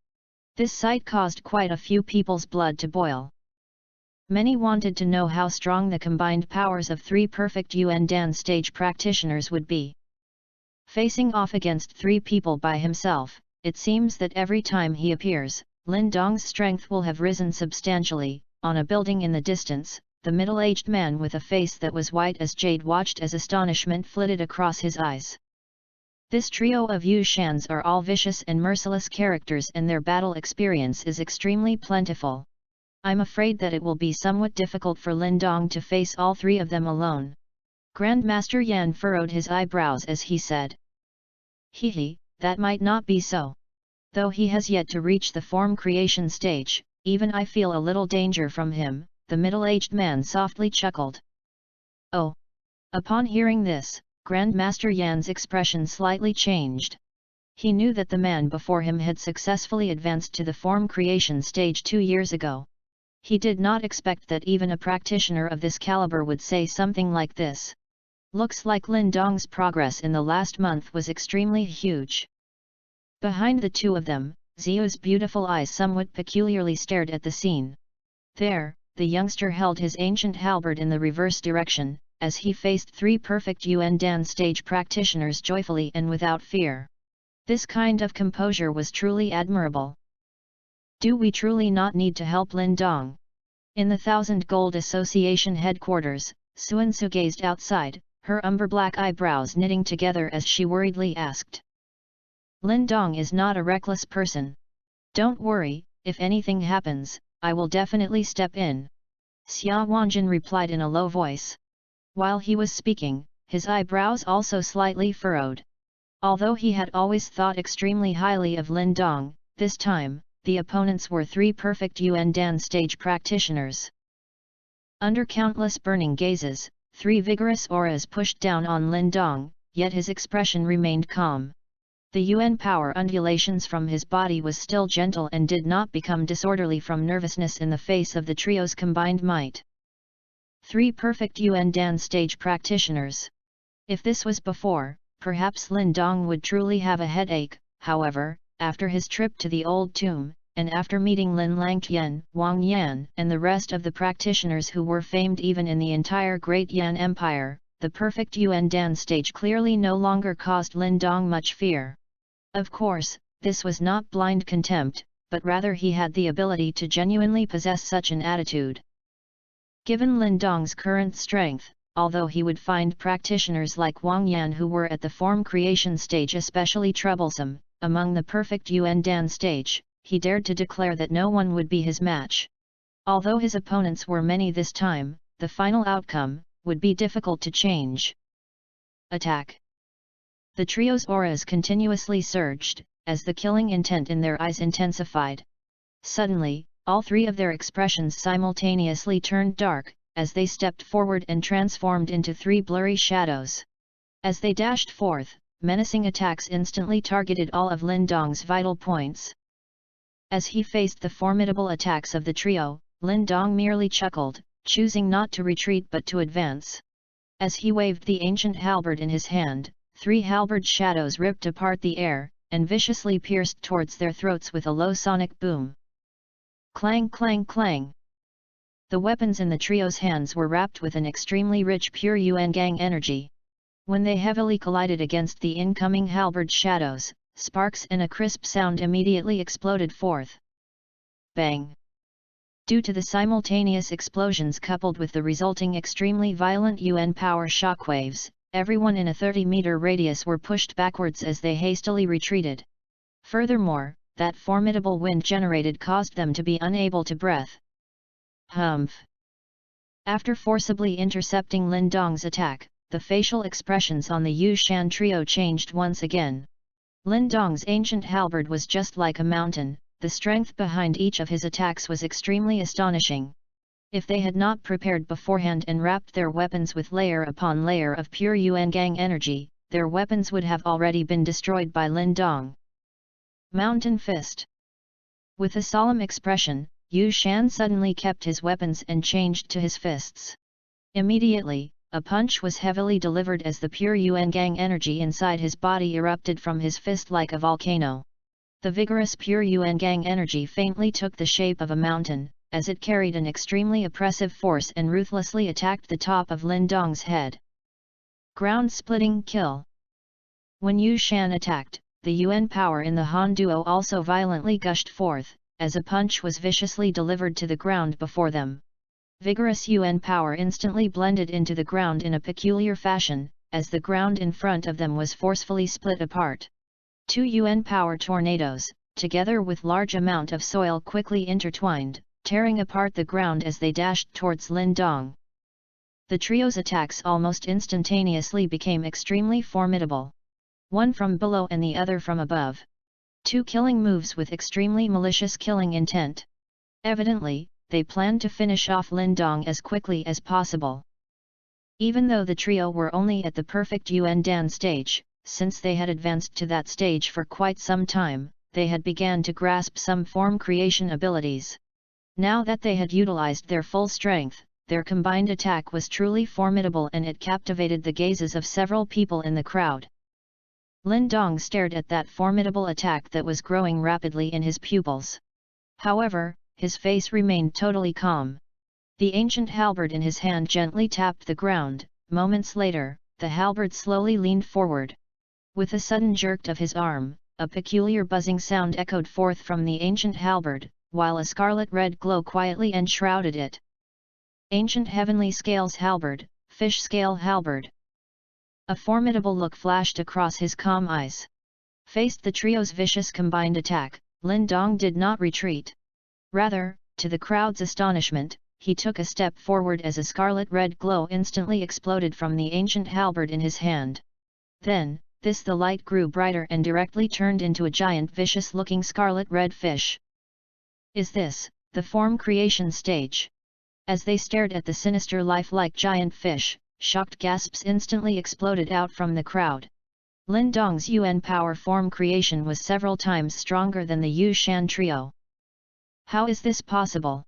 This sight caused quite a few people's blood to boil. Many wanted to know how strong the combined powers of 3 perfect Yuan Dan stage practitioners would be. Facing off against 3 people by himself, it seems that every time he appears, Lin Dong's strength will have risen substantially. On a building in the distance, the middle-aged man with a face that was white as jade watched as astonishment flitted across his eyes. This trio of Yu Shans are all vicious and merciless characters, and their battle experience is extremely plentiful. I'm afraid that it will be somewhat difficult for Lin Dong to face all 3 of them alone. Grandmaster Yan furrowed his eyebrows as he said. Hehe, that might not be so. Though he has yet to reach the form creation stage, even I feel a little danger from him, the middle-aged man softly chuckled. Oh! Upon hearing this, Grandmaster Yan's expression slightly changed. He knew that the man before him had successfully advanced to the form creation stage 2 years ago. He did not expect that even a practitioner of this caliber would say something like this. Looks like Lin Dong's progress in the last month was extremely huge. Behind the 2 of them, Xiu's beautiful eyes somewhat peculiarly stared at the scene. There, the youngster held his ancient halberd in the reverse direction, as he faced 3 perfect Yuan Dan stage practitioners joyfully and without fear. This kind of composure was truly admirable. Do we truly not need to help Lin Dong? In the Thousand Gold Association headquarters, Suan Su gazed outside, her umber-black eyebrows knitting together as she worriedly asked. Lin Dong is not a reckless person. Don't worry, if anything happens, I will definitely step in. Xia Wanjin replied in a low voice. While he was speaking, his eyebrows also slightly furrowed. Although he had always thought extremely highly of Lin Dong, this time, the opponents were 3 perfect Yuan Dan stage practitioners. Under countless burning gazes, 3 vigorous auras pushed down on Lin Dong, yet his expression remained calm. The Yuan power undulations from his body was still gentle and did not become disorderly from nervousness in the face of the trio's combined might. 3 perfect Yuan Dan stage practitioners. If this was before, perhaps Lin Dong would truly have a headache. However, after his trip to the old tomb, and after meeting Lin Langtian, Wang Yan, and the rest of the practitioners who were famed even in the entire Great Yan Empire, the perfect Yuan Dan stage clearly no longer caused Lin Dong much fear. Of course, this was not blind contempt, but rather he had the ability to genuinely possess such an attitude. Given Lin Dong's current strength, although he would find practitioners like Wang Yan who were at the form creation stage especially troublesome, among the perfect Yuan Dan stage, he dared to declare that no one would be his match. Although his opponents were many this time, the final outcome would be difficult to change. Attack! The trio's auras continuously surged, as the killing intent in their eyes intensified. Suddenly, all 3 of their expressions simultaneously turned dark, as they stepped forward and transformed into 3 blurry shadows. As they dashed forth, menacing attacks instantly targeted all of Lin Dong's vital points. As he faced the formidable attacks of the trio, Lin Dong merely chuckled, choosing not to retreat but to advance. As he waved the ancient halberd in his hand, 3 halberd shadows ripped apart the air, and viciously pierced towards their throats with a low sonic boom. Clang clang clang! The weapons in the trio's hands were wrapped with an extremely rich pure Yuan Gang energy. When they heavily collided against the incoming halberd shadows, sparks and a crisp sound immediately exploded forth. Bang! Due to the simultaneous explosions coupled with the resulting extremely violent Yuan power shockwaves, everyone in a 30-meter radius were pushed backwards as they hastily retreated. Furthermore, that formidable wind generated caused them to be unable to breathe. Humph! After forcibly intercepting Lin Dong's attack, the facial expressions on the Yu Shan trio changed once again. Lin Dong's ancient halberd was just like a mountain, the strength behind each of his attacks was extremely astonishing. If they had not prepared beforehand and wrapped their weapons with layer upon layer of pure Yuangang energy, their weapons would have already been destroyed by Lin Dong. Mountain Fist. With a solemn expression, Yu Shan suddenly kept his weapons and changed to his fists. Immediately, a punch was heavily delivered as the pure Yuangang energy inside his body erupted from his fist like a volcano. The vigorous pure Yuangang energy faintly took the shape of a mountain, as it carried an extremely oppressive force and ruthlessly attacked the top of Lin Dong's head. Ground-splitting kill. When Yu Shan attacked, the Yuan power in the Han duo also violently gushed forth, as a punch was viciously delivered to the ground before them. Vigorous Yuan power instantly blended into the ground in a peculiar fashion, as the ground in front of them was forcefully split apart. Two Yuan power tornadoes, together with large amount of soil quickly intertwined, tearing apart the ground as they dashed towards Lin Dong. The trio's attacks almost instantaneously became extremely formidable. One from below and the other from above. Two killing moves with extremely malicious killing intent. Evidently, they planned to finish off Lin Dong as quickly as possible. Even though the trio were only at the perfect Yuan Dan stage, since they had advanced to that stage for quite some time, they had begun to grasp some form creation abilities. Now that they had utilized their full strength, their combined attack was truly formidable and it captivated the gazes of several people in the crowd. Lin Dong stared at that formidable attack that was growing rapidly in his pupils. However, his face remained totally calm. The ancient halberd in his hand gently tapped the ground. Moments later, the halberd slowly leaned forward. With a sudden jerk of his arm, a peculiar buzzing sound echoed forth from the ancient halberd, while a scarlet-red glow quietly enshrouded it. Ancient heavenly scales halberd, fish scale halberd. A formidable look flashed across his calm eyes. Faced the trio's vicious combined attack, Lin Dong did not retreat. Rather, to the crowd's astonishment, he took a step forward as a scarlet-red glow instantly exploded from the ancient halberd in his hand. Then, the light grew brighter and directly turned into a giant vicious-looking scarlet-red fish. Is this, the form creation stage? As they stared at the sinister lifelike giant fish, shocked gasps instantly exploded out from the crowd. Lin Dong's Yuan power form creation was several times stronger than the Yu Shan trio. How is this possible?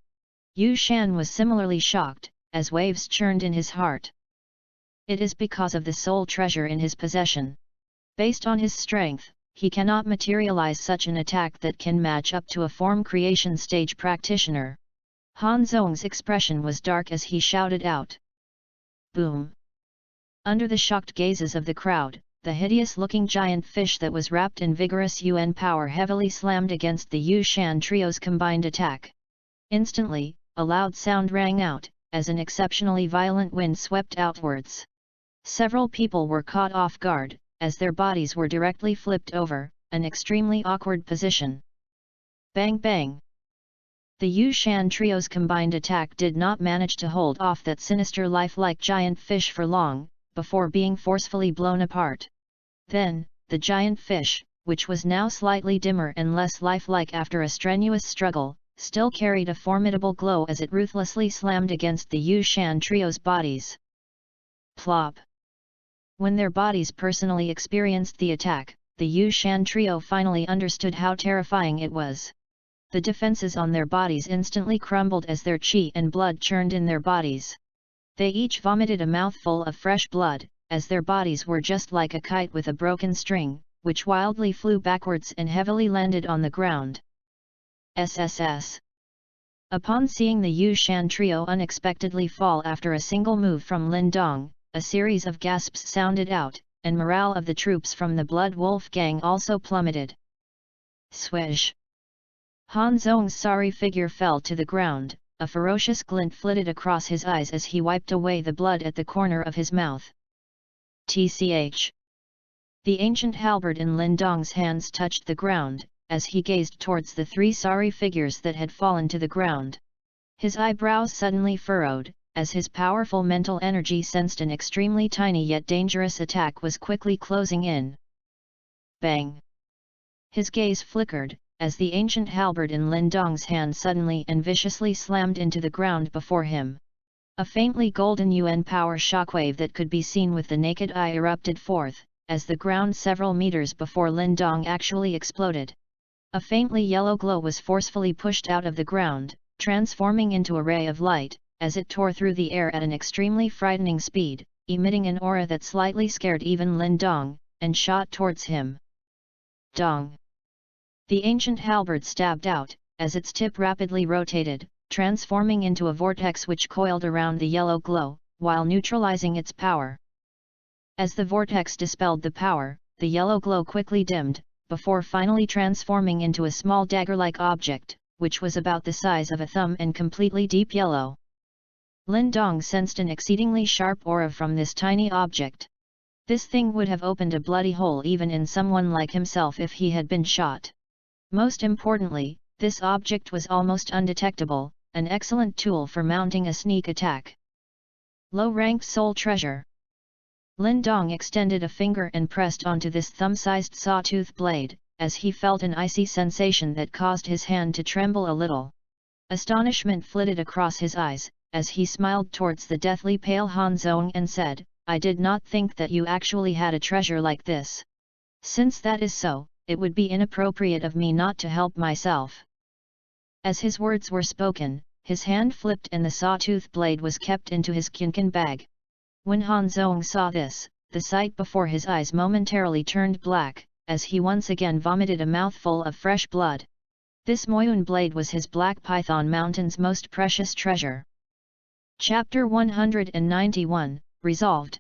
Yu Shan was similarly shocked, as waves churned in his heart. It is because of the soul treasure in his possession. Based on his strength, he cannot materialize such an attack that can match up to a form creation stage practitioner. Han Zhong's expression was dark as he shouted out. Boom! Under the shocked gazes of the crowd, the hideous-looking giant fish that was wrapped in vigorous Yuan power heavily slammed against the Yu Shan trio's combined attack. Instantly, a loud sound rang out, as an exceptionally violent wind swept outwards. Several people were caught off guard, as their bodies were directly flipped over, an extremely awkward position. Bang bang! The Yu Shan trio's combined attack did not manage to hold off that sinister lifelike giant fish for long, before being forcefully blown apart. Then, the giant fish, which was now slightly dimmer and less lifelike after a strenuous struggle, still carried a formidable glow as it ruthlessly slammed against the Yu Shan trio's bodies. Plop! When their bodies personally experienced the attack, the Yu Shan trio finally understood how terrifying it was. The defenses on their bodies instantly crumbled as their qi and blood churned in their bodies. They each vomited a mouthful of fresh blood, as their bodies were just like a kite with a broken string, which wildly flew backwards and heavily landed on the ground. SSS. Upon seeing the Yu Shan trio unexpectedly fall after a single move from Lin Dong, a series of gasps sounded out, and morale of the troops from the Blood Wolf gang also plummeted. Swish! Han Zhong's sorry figure fell to the ground, a ferocious glint flitted across his eyes as he wiped away the blood at the corner of his mouth. TCH. The ancient halberd in Lin Dong's hands touched the ground, as he gazed towards the three sorry figures that had fallen to the ground. His eyebrows suddenly furrowed, as his powerful mental energy sensed an extremely tiny yet dangerous attack was quickly closing in. Bang! His gaze flickered, as the ancient halberd in Lin Dong's hand suddenly and viciously slammed into the ground before him. A faintly golden yuan power shockwave that could be seen with the naked eye erupted forth, as the ground several meters before Lin Dong actually exploded. A faintly yellow glow was forcefully pushed out of the ground, transforming into a ray of light, as it tore through the air at an extremely frightening speed, emitting an aura that slightly scared even Lin Dong, and shot towards him. Dong! The ancient halberd stabbed out, as its tip rapidly rotated, transforming into a vortex which coiled around the yellow glow, while neutralizing its power. As the vortex dispelled the power, the yellow glow quickly dimmed, before finally transforming into a small dagger-like object, which was about the size of a thumb and completely deep yellow. Lin Dong sensed an exceedingly sharp aura from this tiny object. This thing would have opened a bloody hole even in someone like himself if he had been shot. Most importantly, this object was almost undetectable, an excellent tool for mounting a sneak attack. Low-ranked soul treasure. Lin Dong extended a finger and pressed onto this thumb-sized sawtooth blade, as he felt an icy sensation that caused his hand to tremble a little. Astonishment flitted across his eyes, as he smiled towards the deathly pale Han Zhong and said, "I did not think that you actually had a treasure like this. Since that is so, it would be inappropriate of me not to help myself." As his words were spoken, his hand flipped and the sawtooth blade was kept into his Qian bag. When Han Zhong saw this, the sight before his eyes momentarily turned black, as he once again vomited a mouthful of fresh blood. This Moyun blade was his Black Python Mountain's most precious treasure. Chapter 191, Resolved.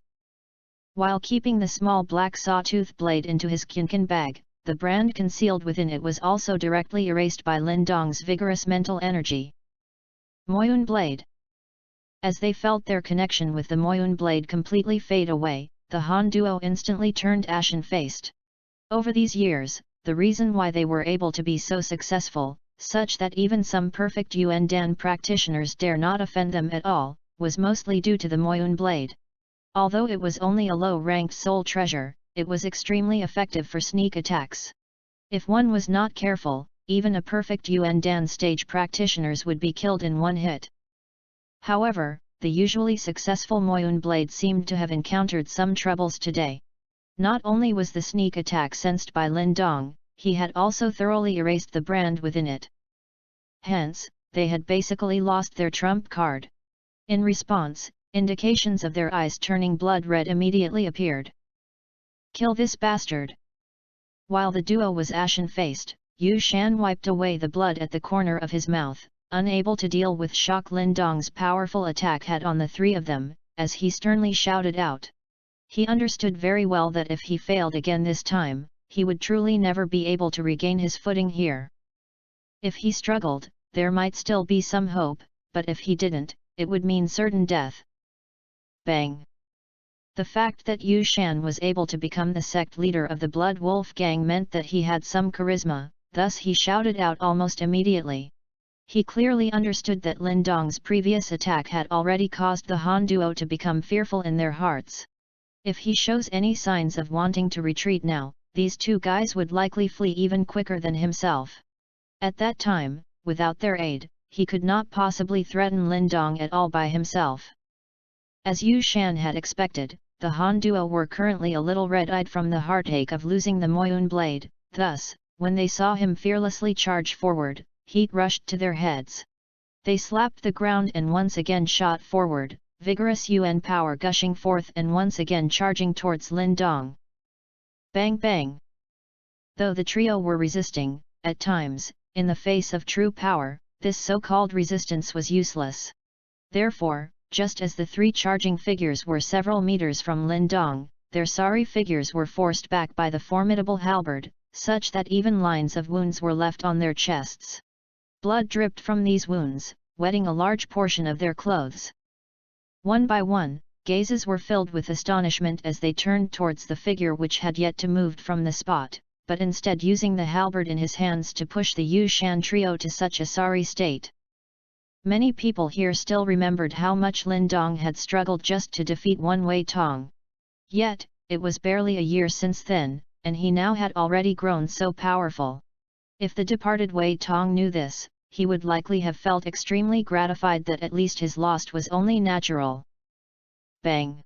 While keeping the small black sawtooth blade into his Qian bag, the brand concealed within it was also directly erased by Lin Dong's vigorous mental energy. Moyun blade. As they felt their connection with the Moyun blade completely fade away, the Han duo instantly turned ashen-faced. Over these years, the reason why they were able to be so successful, such that even some perfect Yuan Dan practitioners dare not offend them at all, was mostly due to the Moyun blade. Although it was only a low-ranked soul treasure, it was extremely effective for sneak attacks. If one was not careful, even a perfect Yuan Dan stage practitioners would be killed in one hit. However, the usually successful Moyun blade seemed to have encountered some troubles today. Not only was the sneak attack sensed by Lin Dong, he had also thoroughly erased the brand within it. Hence, they had basically lost their trump card. In response, indications of their eyes turning blood red immediately appeared. "Kill this bastard!" While the duo was ashen-faced, Yu Shan wiped away the blood at the corner of his mouth, unable to deal with shock Lin Dong's powerful attack had on the three of them, as he sternly shouted out. He understood very well that if he failed again this time, he would truly never be able to regain his footing here. If he struggled, there might still be some hope, but if he didn't, it would mean certain death. Bang! The fact that Yu Shan was able to become the sect leader of the Blood Wolf gang meant that he had some charisma, thus he shouted out almost immediately. He clearly understood that Lin Dong's previous attack had already caused the Han duo to become fearful in their hearts. If he shows any signs of wanting to retreat now, these two guys would likely flee even quicker than himself. At that time, without their aid, he could not possibly threaten Lin Dong at all by himself. As Yu Shan had expected, the Han duo were currently a little red-eyed from the heartache of losing the Moyun blade, thus, when they saw him fearlessly charge forward, heat rushed to their heads. They slapped the ground and once again shot forward, vigorous Yuan power gushing forth and once again charging towards Lin Dong. Bang bang! Though the trio were resisting, at times, in the face of true power, this so-called resistance was useless. Therefore, just as the three charging figures were several meters from Lin Dong, their sorry figures were forced back by the formidable halberd, such that even lines of wounds were left on their chests. Blood dripped from these wounds, wetting a large portion of their clothes. One by one, gazes were filled with astonishment as they turned towards the figure which had yet to move from the spot, but instead using the halberd in his hands to push the Yu Shan trio to such a sorry state. Many people here still remembered how much Lin Dong had struggled just to defeat one Wei Tong. Yet, it was barely a year since then, and he now had already grown so powerful. If the departed Wei Tong knew this, he would likely have felt extremely gratified that at least his loss was only natural. Bang!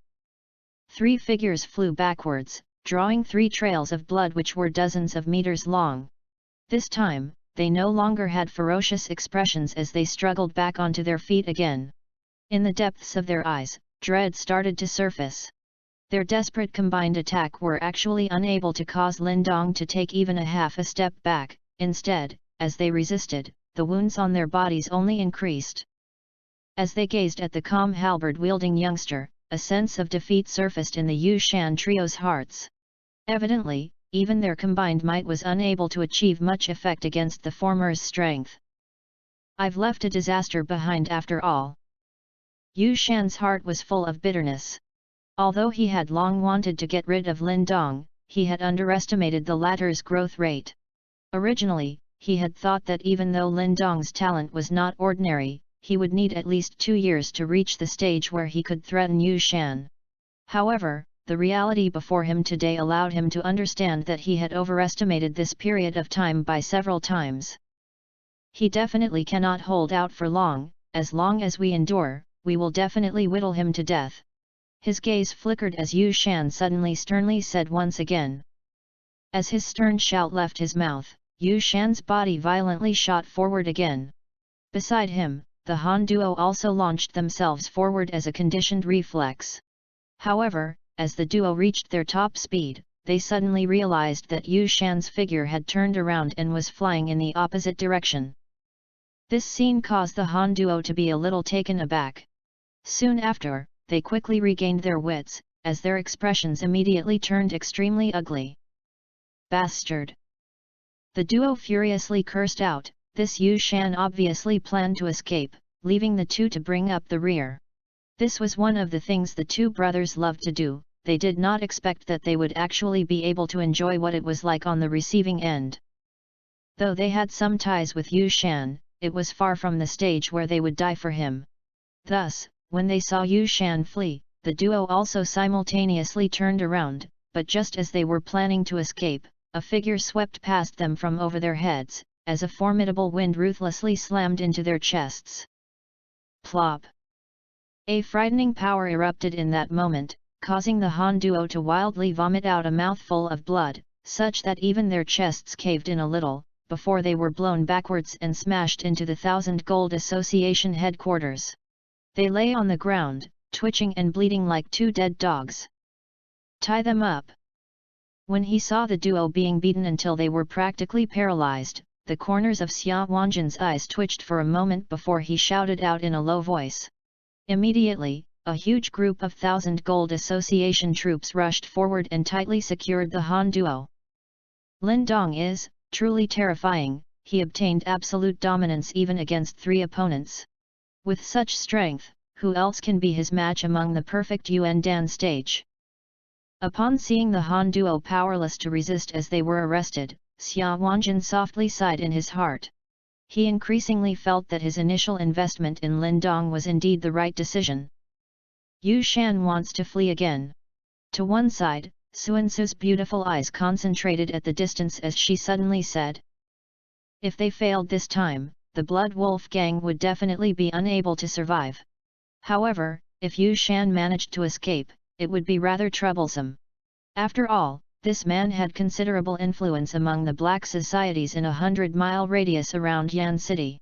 3 figures flew backwards, drawing 3 trails of blood which were dozens of meters long. This time, they no longer had ferocious expressions as they struggled back onto their feet again. In the depths of their eyes, dread started to surface. Their desperate combined attack were actually unable to cause Lin Dong to take even a half a step back. Instead, as they resisted, the wounds on their bodies only increased. As they gazed at the calm halberd-wielding youngster, a sense of defeat surfaced in the Yu Shan trio's hearts. Evidently, even their combined might was unable to achieve much effect against the former's strength. I've left a disaster behind after all. Yu Shan's heart was full of bitterness. Although he had long wanted to get rid of Lin Dong, he had underestimated the latter's growth rate. Originally, he had thought that even though Lin Dong's talent was not ordinary, he would need at least 2 years to reach the stage where he could threaten Yu Shan. However, the reality before him today allowed him to understand that he had overestimated this period of time by several times. He definitely cannot hold out for long as we endure, we will definitely whittle him to death. His gaze flickered as Yu Shan suddenly sternly said once again. As his stern shout left his mouth, Yu Shan's body violently shot forward again. Beside him, the Han duo also launched themselves forward as a conditioned reflex. However, as the duo reached their top speed, they suddenly realized that Yu Shan's figure had turned around and was flying in the opposite direction. This scene caused the Han duo to be a little taken aback. Soon after, they quickly regained their wits, as their expressions immediately turned extremely ugly. Bastard! The duo furiously cursed out. This Yu Shan obviously planned to escape, leaving the two to bring up the rear. This was one of the things the two brothers loved to do. They did not expect that they would actually be able to enjoy what it was like on the receiving end. Though they had some ties with Yu Shan, it was far from the stage where they would die for him. Thus, when they saw Yu Shan flee, the duo also simultaneously turned around, but just as they were planning to escape, a figure swept past them from over their heads, as a formidable wind ruthlessly slammed into their chests. Plop! A frightening power erupted in that moment, causing the Han duo to wildly vomit out a mouthful of blood, such that even their chests caved in a little, before they were blown backwards and smashed into the 1000 Gold Association headquarters. They lay on the ground, twitching and bleeding like 2 dead dogs. Tie them up! When he saw the duo being beaten until they were practically paralyzed, the corners of Xia Wanjin's eyes twitched for a moment before he shouted out in a low voice. Immediately, a huge group of 1000 Gold Association troops rushed forward and tightly secured the Han duo. Lin Dong is truly terrifying. He obtained absolute dominance even against 3 opponents. With such strength, who else can be his match among the perfect Yuan Dan stage? Upon seeing the Han duo powerless to resist as they were arrested, Xia Wanjin softly sighed in his heart. He increasingly felt that his initial investment in Lin Dong was indeed the right decision. Yu Shan wants to flee again. To one side, Sun Su's beautiful eyes concentrated at the distance as she suddenly said. If they failed this time, the Blood Wolf gang would definitely be unable to survive. However, if Yu Shan managed to escape, it would be rather troublesome. After all, this man had considerable influence among the black societies in a 100-mile radius around Yan City.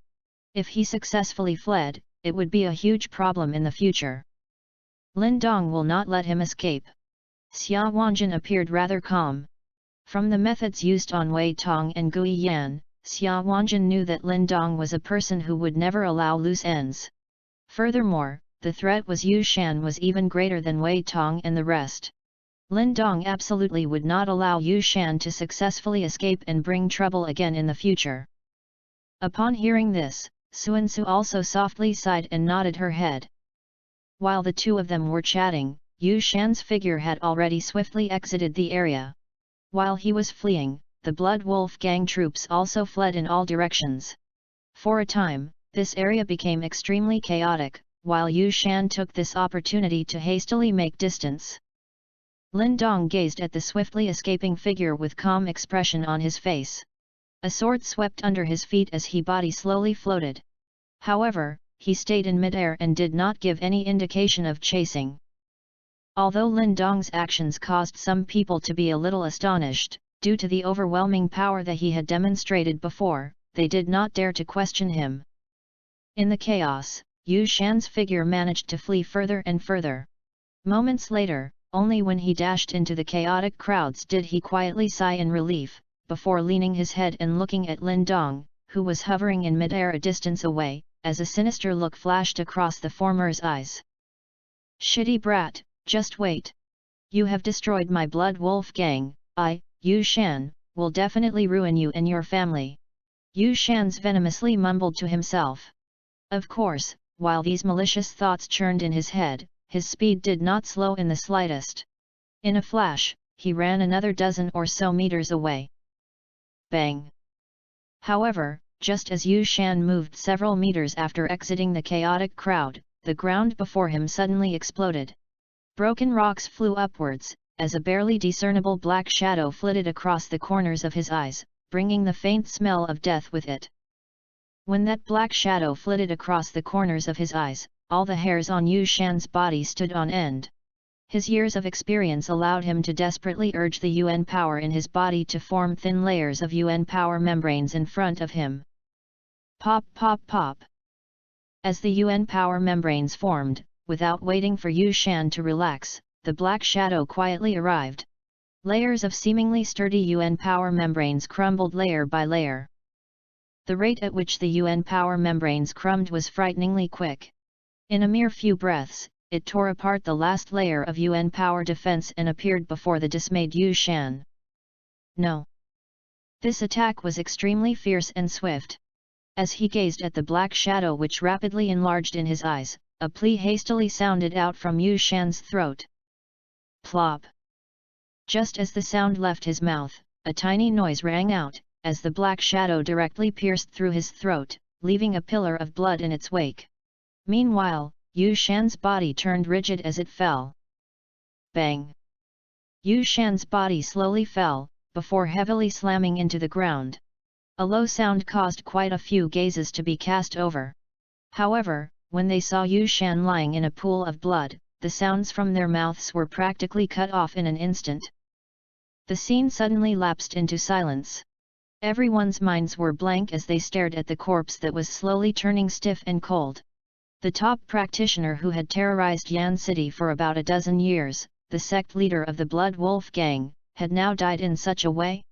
If he successfully fled, it would be a huge problem in the future. Lin Dong will not let him escape. Xia Wanjin appeared rather calm. From the methods used on Wei Tong and Gui Yan, Xia Wanjin knew that Lin Dong was a person who would never allow loose ends. Furthermore, the threat was Yu Shan was even greater than Wei Tong and the rest. Lin Dong absolutely would not allow Yu Shan to successfully escape and bring trouble again in the future. Upon hearing this, Sun Su also softly sighed and nodded her head. While the two of them were chatting, Yu Shan's figure had already swiftly exited the area. While he was fleeing, the Blood Wolf gang troops also fled in all directions. For a time, this area became extremely chaotic, while Yu Shan took this opportunity to hastily make distance. Lin Dong gazed at the swiftly escaping figure with calm expression on his face. A sword swept under his feet as his body slowly floated. However, he stayed in midair and did not give any indication of chasing. Although Lin Dong's actions caused some people to be a little astonished, due to the overwhelming power that he had demonstrated before, they did not dare to question him. In the chaos, Yu Shan's figure managed to flee further and further. Moments later, only when he dashed into the chaotic crowds did he quietly sigh in relief, before leaning his head and looking at Lin Dong, who was hovering in midair a distance away, as a sinister look flashed across the former's eyes. "Shitty brat, just wait. You have destroyed my Blood Wolf gang, I, Yu Shan, will definitely ruin you and your family." Yu Shan's venomously mumbled to himself. Of course, while these malicious thoughts churned in his head, his speed did not slow in the slightest. In a flash, he ran another dozen or so meters away. Bang! However, just as Yu Shan moved several meters after exiting the chaotic crowd, the ground before him suddenly exploded. Broken rocks flew upwards, as a barely discernible black shadow flitted across the corners of his eyes, bringing the faint smell of death with it. When that black shadow flitted across the corners of his eyes, all the hairs on Yu Shan's body stood on end. His years of experience allowed him to desperately urge the Yuan power in his body to form thin layers of Yuan power membranes in front of him. Pop pop pop! As the Yuan power membranes formed, without waiting for Yu Shan to relax, the black shadow quietly arrived. Layers of seemingly sturdy Yuan power membranes crumbled layer by layer. The rate at which the Yuan power membranes crumbled was frighteningly quick. In a mere few breaths, it tore apart the last layer of Yuan power defense and appeared before the dismayed Yu Shan. No! This attack was extremely fierce and swift. As he gazed at the black shadow which rapidly enlarged in his eyes, a plea hastily sounded out from Yu Shan's throat. Plop! Just as the sound left his mouth, a tiny noise rang out, as the black shadow directly pierced through his throat, leaving a pillar of blood in its wake. Meanwhile, Yu Shan's body turned rigid as it fell. Bang! Yu Shan's body slowly fell, before heavily slamming into the ground. A low sound caused quite a few gazes to be cast over. However, when they saw Yu Shan lying in a pool of blood, the sounds from their mouths were practically cut off in an instant. The scene suddenly lapsed into silence. Everyone's minds were blank as they stared at the corpse that was slowly turning stiff and cold. The top practitioner who had terrorized Yan City for about a dozen years, the sect leader of the Blood Wolf gang, had now died in such a way?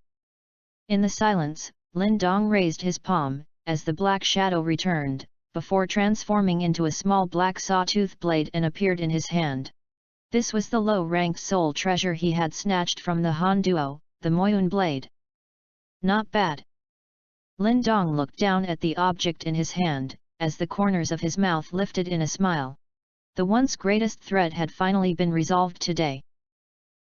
In the silence, Lin Dong raised his palm, as the black shadow returned, before transforming into a small black sawtooth blade and appeared in his hand. This was the low-ranked soul treasure he had snatched from the Han duo, the Moyun blade. Not bad. Lin Dong looked down at the object in his hand, as the corners of his mouth lifted in a smile. The once greatest threat had finally been resolved today.